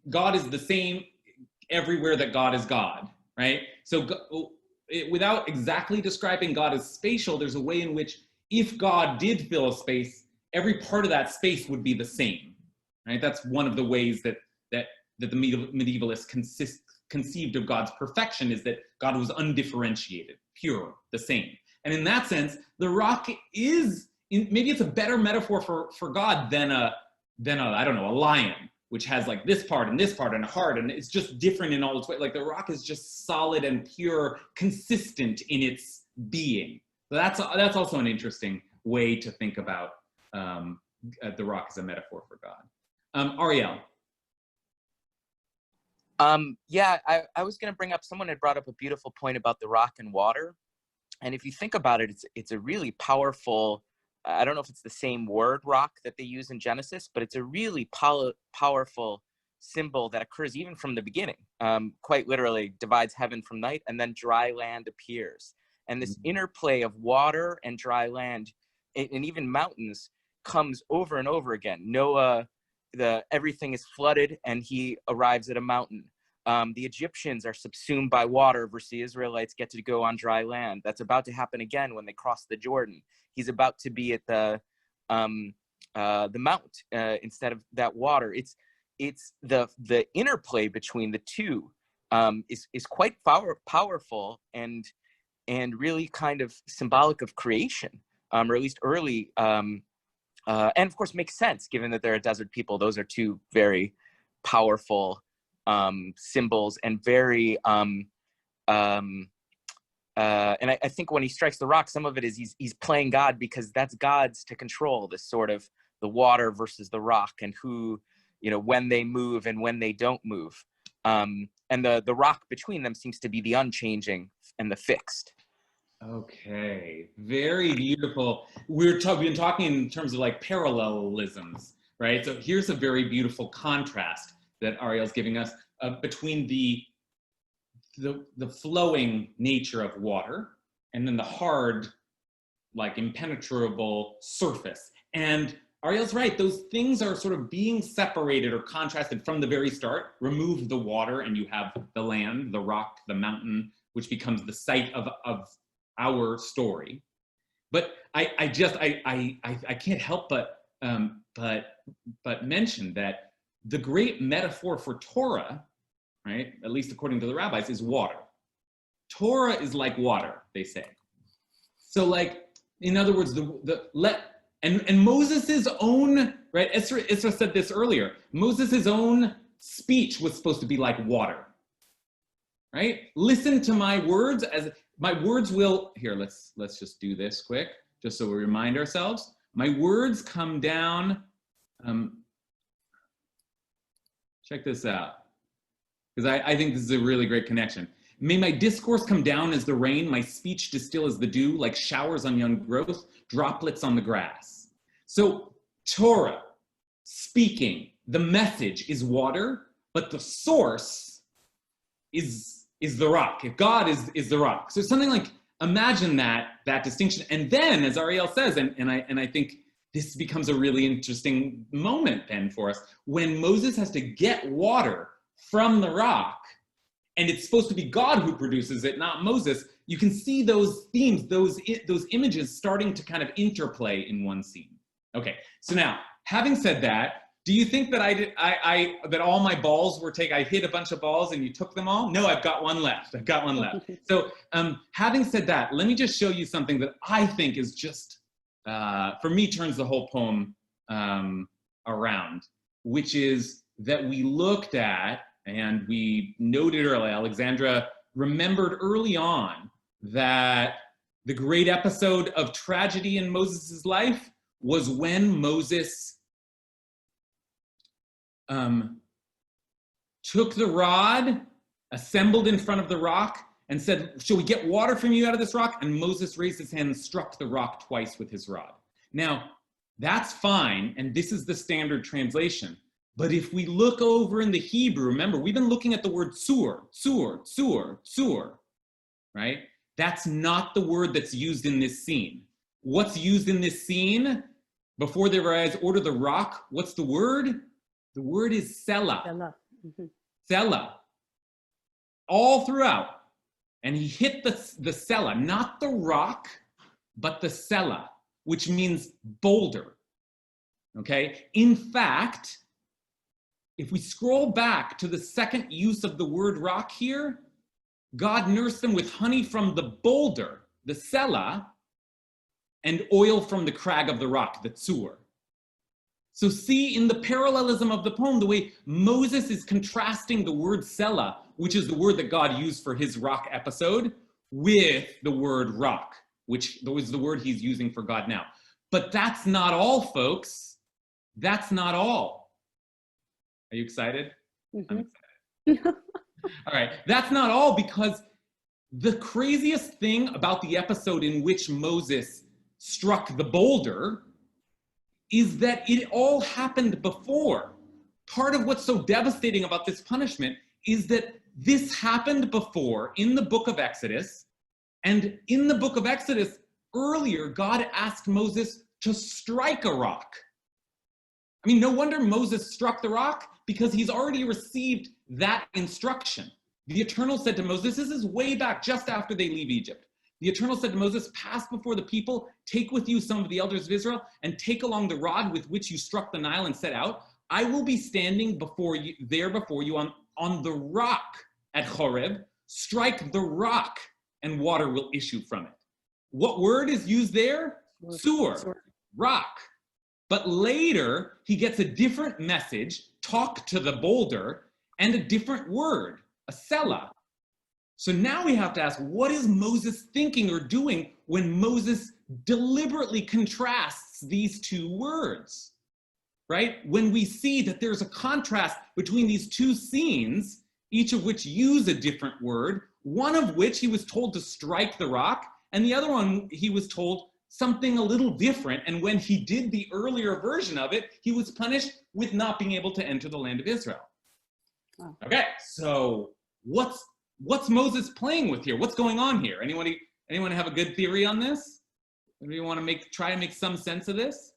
God is the same everywhere that God is God, right? So without exactly describing God as spatial, there's a way in which if God did fill a space, every part of that space would be the same, right? That's one of the ways that the medievalists conceived of God's perfection, is that God was undifferentiated, pure, the same. And in that sense, the rock is, maybe it's a better metaphor for God than a I don't know, a lion, which has like this part and a heart, and it's just different in all its ways. Like the rock is just solid and pure, consistent in its being. So that's also an interesting way to think about the rock as a metaphor for God. Ariel. Yeah, I was going to bring up, someone had brought up a beautiful point about the rock and water. And if you think about it, it's a really powerful, I don't know if it's the same word, rock, that they use in Genesis, but it's a really powerful symbol that occurs even from the beginning. Quite literally divides heaven from night, and then dry land appears. And this interplay of water and dry land, and even mountains, comes over and over again. Noah, everything is flooded and he arrives at a mountain. The Egyptians are subsumed by water versus the Israelites get to go on dry land. That's about to happen again when they cross the Jordan. He's about to be at the mount instead of that water. It's the interplay between the two is quite powerful and really kind of symbolic of creation, or at least early. And of course makes sense given that they're a desert people. Those are two very powerful symbols, and very and I think when he strikes the rock, some of it is he's playing God, because that's God's to control this sort of the water versus the rock, and who, when they move and when they don't move. And the rock between them seems to be the unchanging and the fixed. Okay, very beautiful. We've been talking in terms of like parallelisms, right? So here's a very beautiful contrast that Ariel's giving us between the flowing nature of water and then the hard, like impenetrable surface. And Ariel's right, those things are sort of being separated or contrasted from the very start. Remove the water and you have the land, the rock, the mountain, which becomes the site of our story. But I can't help but mention that the great metaphor for Torah, right, at least according to the rabbis, is water. Torah is like water, they say. So like, in other words, and Moses's own, right, Isra said this earlier, Moses's own speech was supposed to be like water, right? Listen to my words, as my words will, here, let's just do this quick, just so we remind ourselves. My words come down, check this out, because I think this is a really great connection. May my discourse come down as the rain, my speech distill as the dew, like showers on young growth, droplets on the grass. So Torah, speaking, the message is water, but the source is the rock, if God is the rock. So something like, imagine that distinction. And then, as Ariel says, and I think this becomes a really interesting moment then for us, when Moses has to get water from the rock, and it's supposed to be God who produces it, not Moses, you can see those themes, those images starting to kind of interplay in one scene. Okay, so now, having said that, do you think that that all my balls were taken? I hit a bunch of balls and you took them all? No, I've got one left. So having said that, let me just show you something that I think is just, for me, turns the whole poem around, which is that we looked at, and we noted early, Alexandra remembered early on that the great episode of tragedy in Moses' life was when Moses took the rod, assembled in front of the rock, and said, shall we get water from you out of this rock? And Moses raised his hand and struck the rock twice with his rod. Now, that's fine, and this is the standard translation. But if we look over in the Hebrew, remember, we've been looking at the word sur, right? That's not the word that's used in this scene. What's used in this scene? Before they rise, order the rock. What's the word? The word is Selah. Selah. All throughout. And he hit the Selah, not the rock, but the Selah, which means boulder. Okay? In fact, if we scroll back to the second use of the word rock here, God nursed them with honey from the boulder, the Selah, and oil from the crag of the rock, the Tzur. So see in the parallelism of the poem, the way Moses is contrasting the word Selah, which is the word that God used for his rock episode, with the word rock, which is the word he's using for God now. But that's not all, folks. That's not all. Are you excited? I'm excited. All right, that's not all, because the craziest thing about the episode in which Moses struck the boulder is that it all happened before. Part of what's so devastating about this punishment is that this happened before in the book of Exodus, and in the book of Exodus, earlier, God asked Moses to strike a rock. I mean, no wonder Moses struck the rock, because he's already received that instruction. The Eternal said to Moses, this is way back, just after they leave Egypt. The Eternal said to Moses, pass before the people, take with you some of the elders of Israel, and take along the rod with which you struck the Nile and set out. I will be standing before you on the rock at Horeb. Strike the rock, and water will issue from it. What word is used there? Sur, rock. But later, he gets a different message, talk to the boulder, and a different word, a Selah. So now we have to ask, what is Moses thinking or doing when Moses deliberately contrasts these two words, right? When we see that there's a contrast between these two scenes, each of which use a different word, one of which he was told to strike the rock, and the other one he was told something a little different. And when he did the earlier version of it, he was punished with not being able to enter the land of Israel. Oh. Okay, so what's Moses playing with here? What's going on here? Anyone have a good theory on this? Anybody want to try to make some sense of this?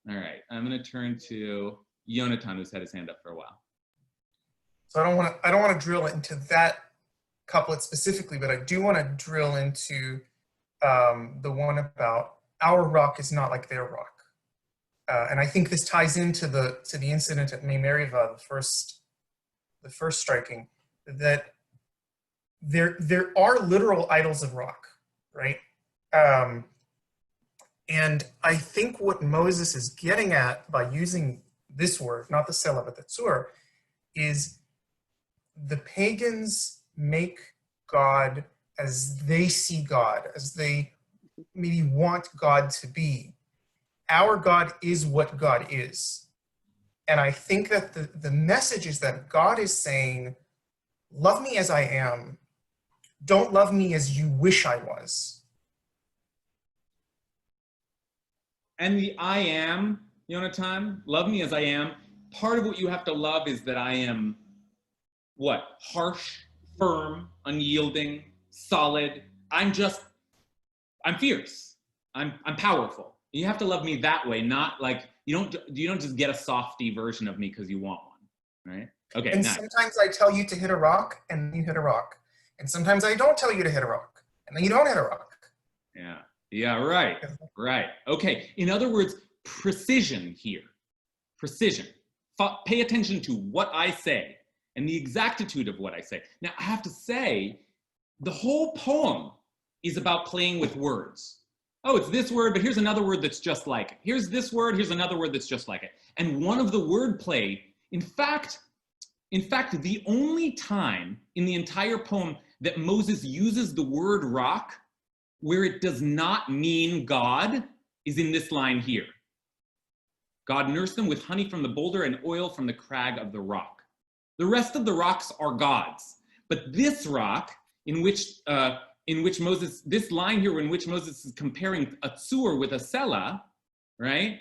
All right, I'm going to turn to Yonatan, who's had his hand up for a while. So I don't want to drill into that couplet specifically, but I do want to drill into the one about our rock is not like their rock, and I think this ties into the incident at Merivah, the first striking, that there are literal idols of rock, right? And I think what Moses is getting at by using this word, not the Selah but the Tzur, is the pagans make God as they see God, as they maybe want God to be. Our God is what God is. And I think that the message is that God is saying, love me as I am. Don't love me as you wish I was. And the I am, Yonatan, love me as I am. Part of what you have to love is that I am, what? Harsh firm, unyielding, solid. I'm fierce. I'm powerful. You have to love me that way, not like you don't just get a softy version of me because you want one, right? Okay. And nice. sometimes I tell you to hit a rock, and you hit a rock. And sometimes I don't tell you to hit a rock, and then you don't hit a rock. Yeah. Yeah. Right. Right. Okay. In other words, precision here. Precision. Pay attention to what I say and the exactitude of what I say. Now, I have to say, the whole poem is about playing with words. Oh, it's this word, but here's another word that's just like it. Here's this word, here's another word that's just like it. And one of the word play, in fact, the only time in the entire poem that Moses uses the word rock where it does not mean God is in this line here. God nursed them with honey from the boulder and oil from the crag of the rock. The rest of the rocks are God's, but this rock in which Moses, this line here in which Moses is comparing a tzur with a sela, right,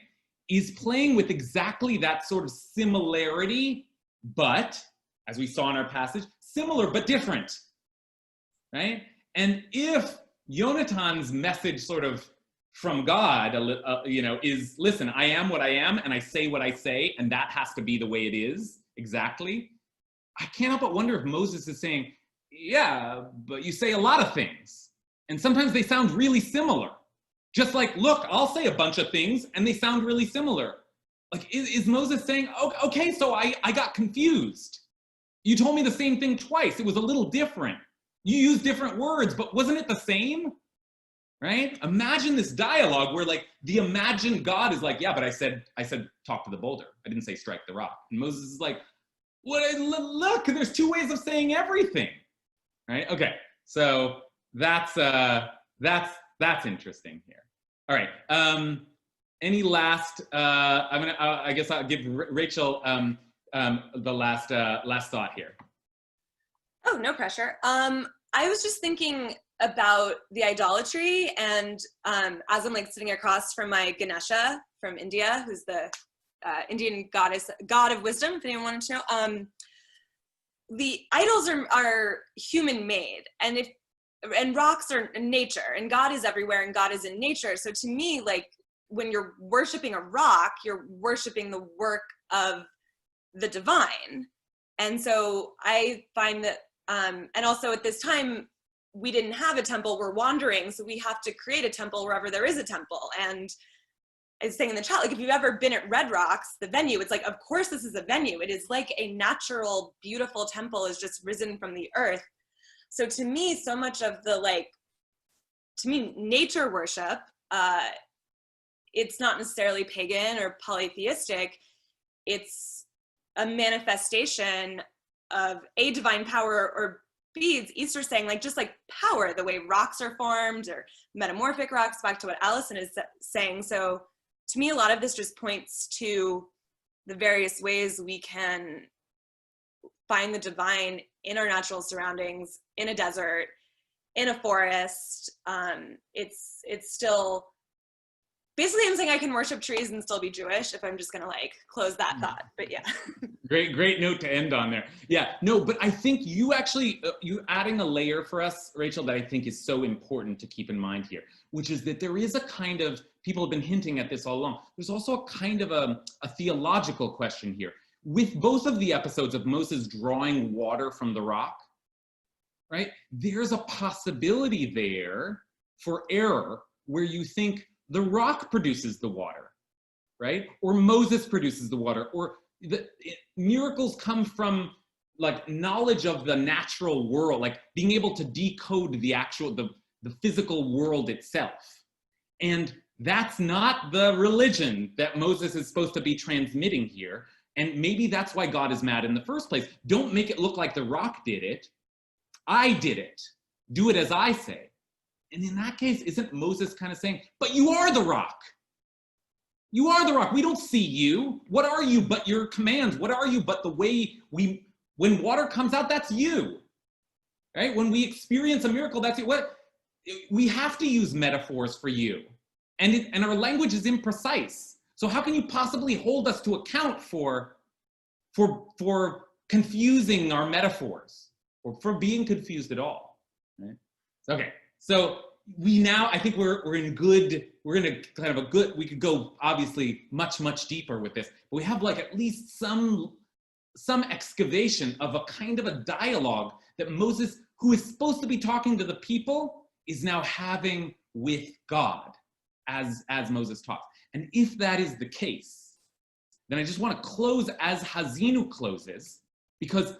is playing with exactly that sort of similarity, but, as we saw in our passage, similar but different, right? And if Yonatan's message sort of from God, is, listen, I am what I am, and I say what I say, and that has to be the way it is, exactly, I can't help but wonder if Moses is saying, yeah, but you say a lot of things, and sometimes they sound really similar. Just like, look, I'll say a bunch of things, and they sound really similar. Like, is Moses saying, oh, okay, so I got confused. You told me the same thing twice. It was a little different. You used different words, but wasn't it the same? Right? Imagine this dialogue where like the imagined God is like, yeah, but I said talk to the boulder. I didn't say strike the rock. And Moses is like, what? Look, there's two ways of saying everything. Right? Okay. So that's interesting here. All right. Any last? I guess I'll give Rachel the last thought here. Oh, no pressure. I was just thinking about the idolatry, and as I'm like sitting across from my Ganesha from India, who's the Indian god of wisdom, if anyone wanted to know, the idols are human made, and rocks are in nature, and God is everywhere, and God is in nature. So to me, like when you're worshiping a rock, you're worshiping the work of the divine. And so I find that, and also at this time, we didn't have a temple, we're wandering, so we have to create a temple wherever there is a temple. And I was saying in the chat, like if you've ever been at Red Rocks, the venue, it's like, of course this is a venue. It is like a natural, beautiful temple is just risen from the earth. So to me, so much of the nature worship, it's not necessarily pagan or polytheistic. It's a manifestation of a divine power, or beads, Easter saying like just like power, the way rocks are formed, or metamorphic rocks, back to what Allison is saying. So to me, a lot of this just points to the various ways we can find the divine in our natural surroundings, in a desert, in a forest. It's still, basically I'm saying I can worship trees and still be Jewish, if I'm just gonna like close that thought, but yeah. Great note to end on there. Yeah, no, but I think you actually, you adding a layer for us, Rachel, that I think is so important to keep in mind here, which is that there is a kind of, people have been hinting at this all along, there's also a kind of a theological question here. With both of the episodes of Moses drawing water from the rock, right, there's a possibility there for error where you think the rock produces the water, right? Or Moses produces the water, or miracles come from like knowledge of the natural world, like being able to decode the actual, the physical world itself. And that's not the religion that Moses is supposed to be transmitting here. And maybe that's why God is mad in the first place. Don't make it look like the rock did it. I did it. Do it as I say. And in that case, isn't Moses kind of saying, but you are the rock. You are the rock. We don't see you. What are you but your commands? What are you but the way when water comes out, that's you, right? When we experience a miracle, that's it. We have to use metaphors for you. And our language is imprecise. So how can you possibly hold us to account for confusing our metaphors? or for being confused at all. Right? Okay, so we now, I think we're in a kind of a good, we could go obviously much, much deeper with this, but we have like at least some excavation of a kind of a dialogue that Moses, who is supposed to be talking to the people, is now having with God as Moses talks. And if that is the case, then I just want to close as Hazinu closes, because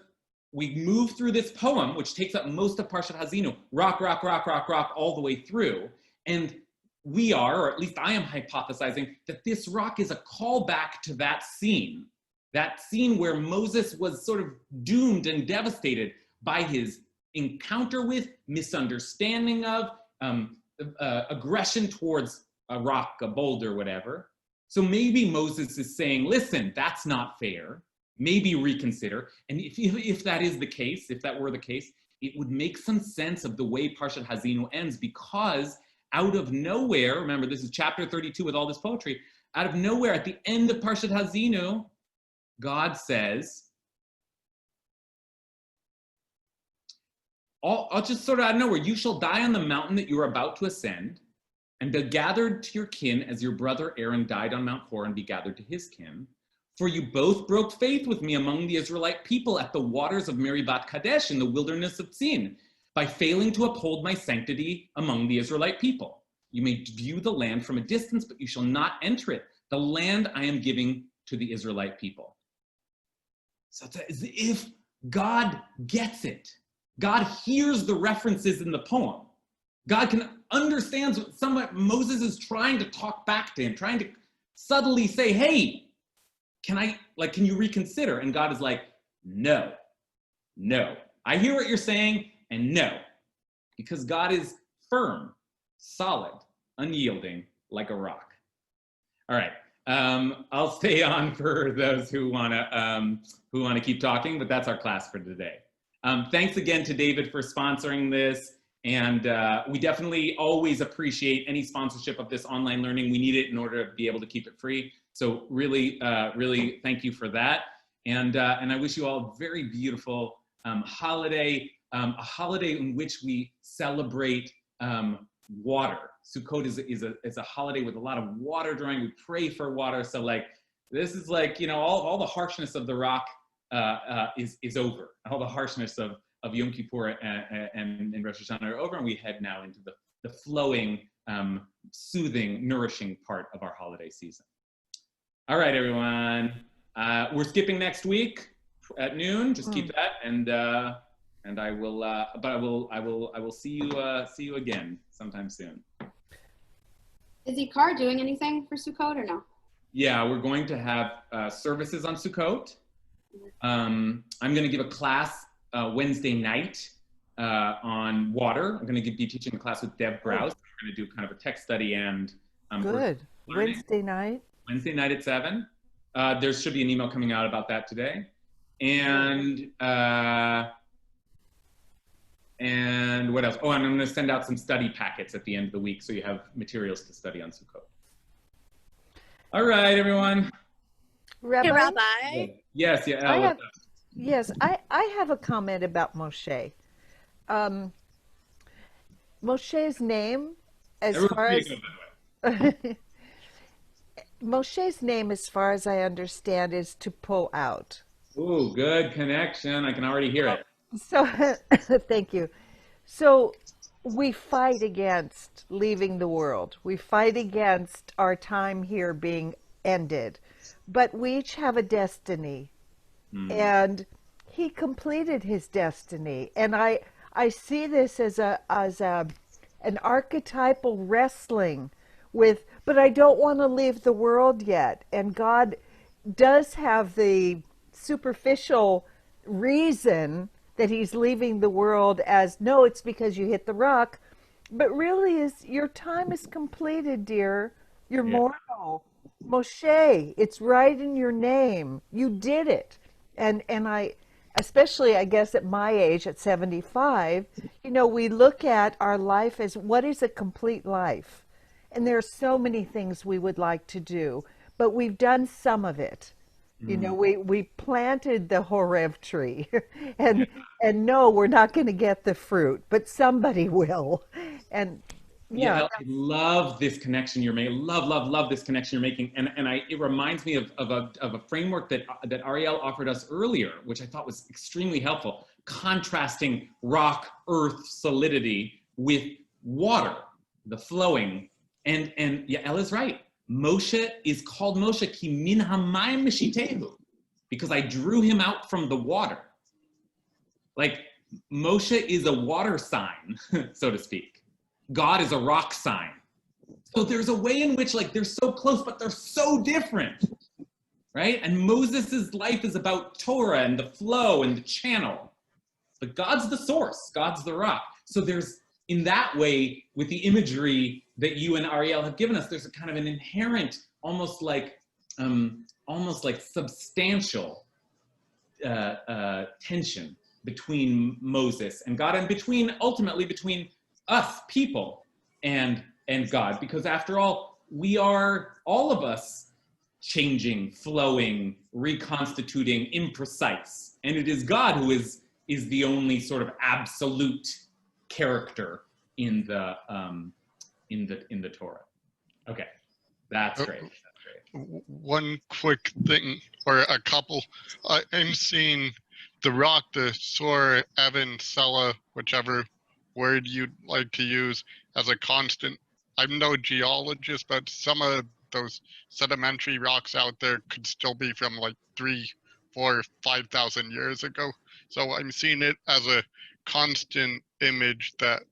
we move through this poem, which takes up most of Parshat Hazinu, rock, rock, rock, rock, rock, all the way through. And we are, or at least I am hypothesizing, that this rock is a callback to that scene where Moses was sort of doomed and devastated by his encounter with, misunderstanding of, aggression towards a rock, a boulder, whatever. So maybe Moses is saying, listen, that's not fair. Maybe reconsider. And if that is the case, if that were the case, it would make some sense of the way Parshat Hazinu ends, because out of nowhere, remember this is chapter 32 with all this poetry, out of nowhere at the end of Parshat Hazinu, God says, I'll just sort of out of nowhere, you shall die on the mountain that you are about to ascend, and be gathered to your kin as your brother Aaron died on Mount Hor and be gathered to his kin. For you both broke faith with me among the Israelite people at the waters of Meribat Kadesh in the wilderness of Tzin, by failing to uphold my sanctity among the Israelite people. You may view the land from a distance, but you shall not enter it, the land I am giving to the Israelite people. So it's as if God gets it. God hears the references in the poem. God can understand what Moses is trying to talk back to him, trying to subtly say, hey, can you reconsider? And God is like, no. I hear what you're saying, and no. Because God is firm, solid, unyielding, like a rock. All right. I'll stay on for those who wanna keep talking, but that's our class for today. Thanks again to David for sponsoring this. And we definitely always appreciate any sponsorship of this online learning. We need it in order to be able to keep it free. So really, really thank you for that. And I wish you all a very beautiful holiday, a holiday in which we celebrate water. Sukkot is a holiday with a lot of water drawing. We pray for water. So like, this is like, all the harshness of the rock is over. All the harshness of Yom Kippur and Rosh Hashanah are over, and we head now into the flowing, soothing, nourishing part of our holiday season. All right, everyone. We're skipping next week at noon. Just keep that, and I will. But I will see you again sometime soon. Is Ikar doing anything for Sukkot or no? Yeah, we're going to have services on Sukkot. I'm going to give a class Wednesday night on water. I'm going to be teaching a class with Deb Browse. We're going to do kind of a text study and good. Wednesday night. Wednesday night at 7. There should be an email coming out about that today. And what else? Oh, and I'm going to send out some study packets at the end of the week so you have materials to study on Sukkot. All right, everyone. Rabbi? Hey, Rabbi. Yes, yeah. Yes, I have a comment about Moshe. Moshe's name, as far as Moshe's name, as far as I understand, is to pull out. Ooh, good connection. I can already hear it. So, thank you. So, we fight against leaving the world. We fight against our time here being ended. But we each have a destiny. And he completed his destiny. And I see this as an archetypal wrestling with, but I don't want to leave the world yet. And God does have the superficial reason that he's leaving the world as, no, it's because you hit the rock. But really, your time is completed, dear. You're mortal. Moshe, it's right in your name. You did it. And I, especially I guess at my age, at 75, we look at our life as what is a complete life. And there are so many things we would like to do, but we've done some of it. You know, we planted the Horeb tree, and no, we're not going to get the fruit, but somebody will. And Yeah, yeah, I love this connection you're making. Love this connection you're making. And it reminds me of a framework that Ariel offered us earlier, which I thought was extremely helpful, contrasting rock, earth, solidity with water, the flowing. And Yael is right. Moshe is called Moshe ki min hamayim mishitehu, because I drew him out from the water. Like Moshe is a water sign, so to speak. God is a rock sign. So there's a way in which like they're so close, but they're so different, right? And Moses's life is about Torah and the flow and the channel. But God's the source, God's the rock. So there's, in that way, with the imagery that you and Ariel have given us, there's a kind of an inherent, almost like substantial tension between Moses and God, and ultimately between us, people, and God. Because after all, we are, all of us, changing, flowing, reconstituting, imprecise. And it is God who is the only sort of absolute character in the Torah. Okay, that's great. One quick thing, or a couple. I'm seeing the rock, the Sor, Evan, Sela, whichever word you'd like to use, as a constant. I'm no geologist, but some of those sedimentary rocks out there could still be from like 3, 4, 5,000 years ago. So I'm seeing it as a constant image that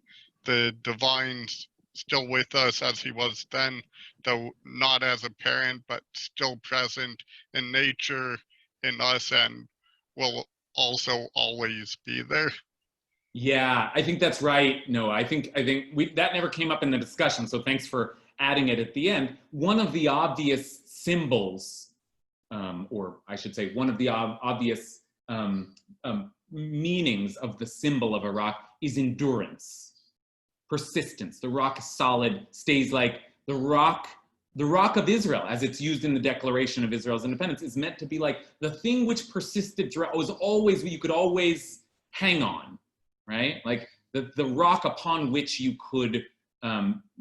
the divine's still with us as he was then, though not as a parent, but still present in nature, in us, and will also always be there. Yeah, I think that's right. No, I think that never came up in the discussion, so thanks for adding it at the end. One of the obvious symbols, or I should say one of the obvious meanings of the symbol of a rock is endurance, persistence. The rock is solid, stays like the rock of Israel, as it's used in the Declaration of Israel's Independence, is meant to be like the thing which persisted throughout, was always, you could always hang on, right? Like the rock upon which you could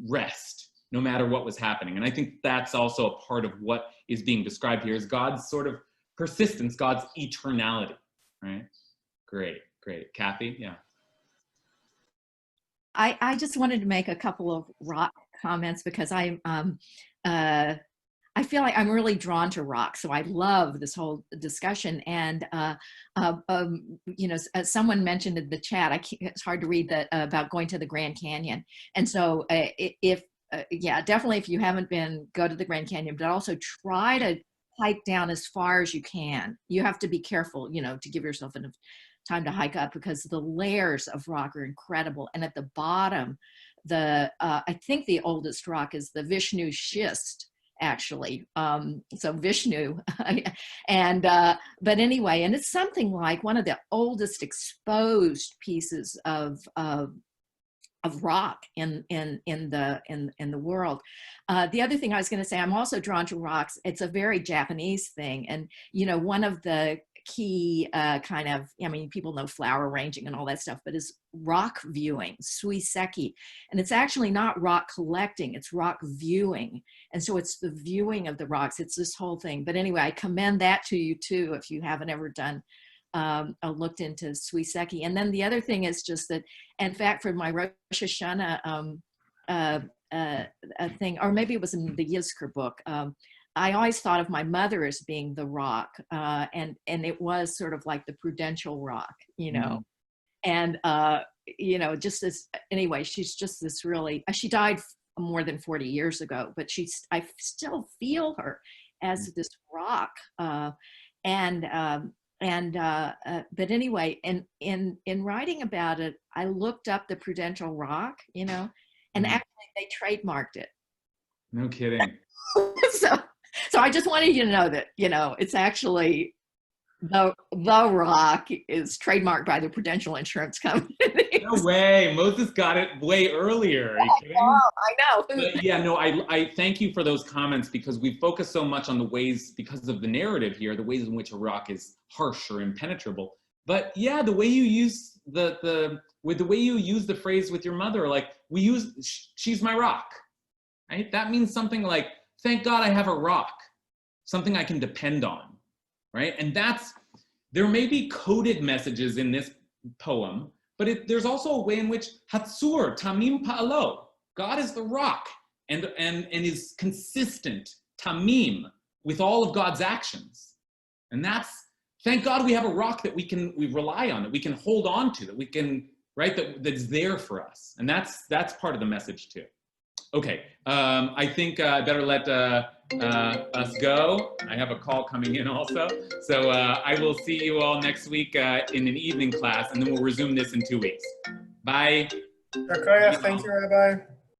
rest, no matter what was happening. And I think that's also a part of what is being described here, is God's sort of persistence, God's eternality, right? Great. Kathy, yeah. I just wanted to make a couple of rock comments because I feel like I'm really drawn to rock, so I love this whole discussion. And you know, as someone mentioned in the chat, it's hard to read about going to the Grand Canyon. And so, yeah, definitely, if you haven't been, go to the Grand Canyon, but also try to hike down as far as you can. You have to be careful, you know, to give yourself enough time to hike up, because the layers of rock are incredible. And at the bottom, I think the oldest rock is the Vishnu schist, actually. So Vishnu, and but anyway, and it's something like one of the oldest exposed pieces of rock in the world. The other thing I was going to say, I'm also drawn to rocks. It's a very Japanese thing, and you know, one of the key kind of, I mean, people know flower arranging and all that stuff, but is rock viewing, suiseki. And it's actually not rock collecting, it's rock viewing. And so it's the viewing of the rocks. It's this whole thing. But anyway, I commend that to you too, if you haven't ever done looked into suiseki. And then the other thing is just that, in fact, for my Rosh Hashanah thing, or maybe it was in the Yizkor book, I always thought of my mother as being the rock, and it was sort of like the prudential rock, you know, and you know, just this. Anyway, she's just this really. She died more than 40 years ago, but I still feel her as this rock, but anyway, in writing about it, I looked up the prudential rock, you know, and actually they trademarked it. No kidding. So I just wanted you to know that, you know, it's actually the rock is trademarked by the Prudential Insurance Company. No way. Moses got it way earlier. Are you kidding? Oh, I know. But yeah, no, I thank you for those comments, because we focus so much on the ways, because of the narrative here, the ways in which a rock is harsh or impenetrable. But yeah, the way you use the way you use the phrase with your mother, like we use, she's my rock, right? That means something like, thank God I have a rock, something I can depend on, right? And there may be coded messages in this poem, but there's also a way in which Hatsur, Tamim Pa'alo, God is the rock and is consistent, Tamim, with all of God's actions. And thank God we have a rock that we rely on, that we can hold on to, that we can, right, that's there for us. And that's part of the message too. Okay, I think I better let us go. I have a call coming in also. So I will see you all next week in an evening class, and then we'll resume this in 2 weeks. Bye. Okay, thank you, Rabbi.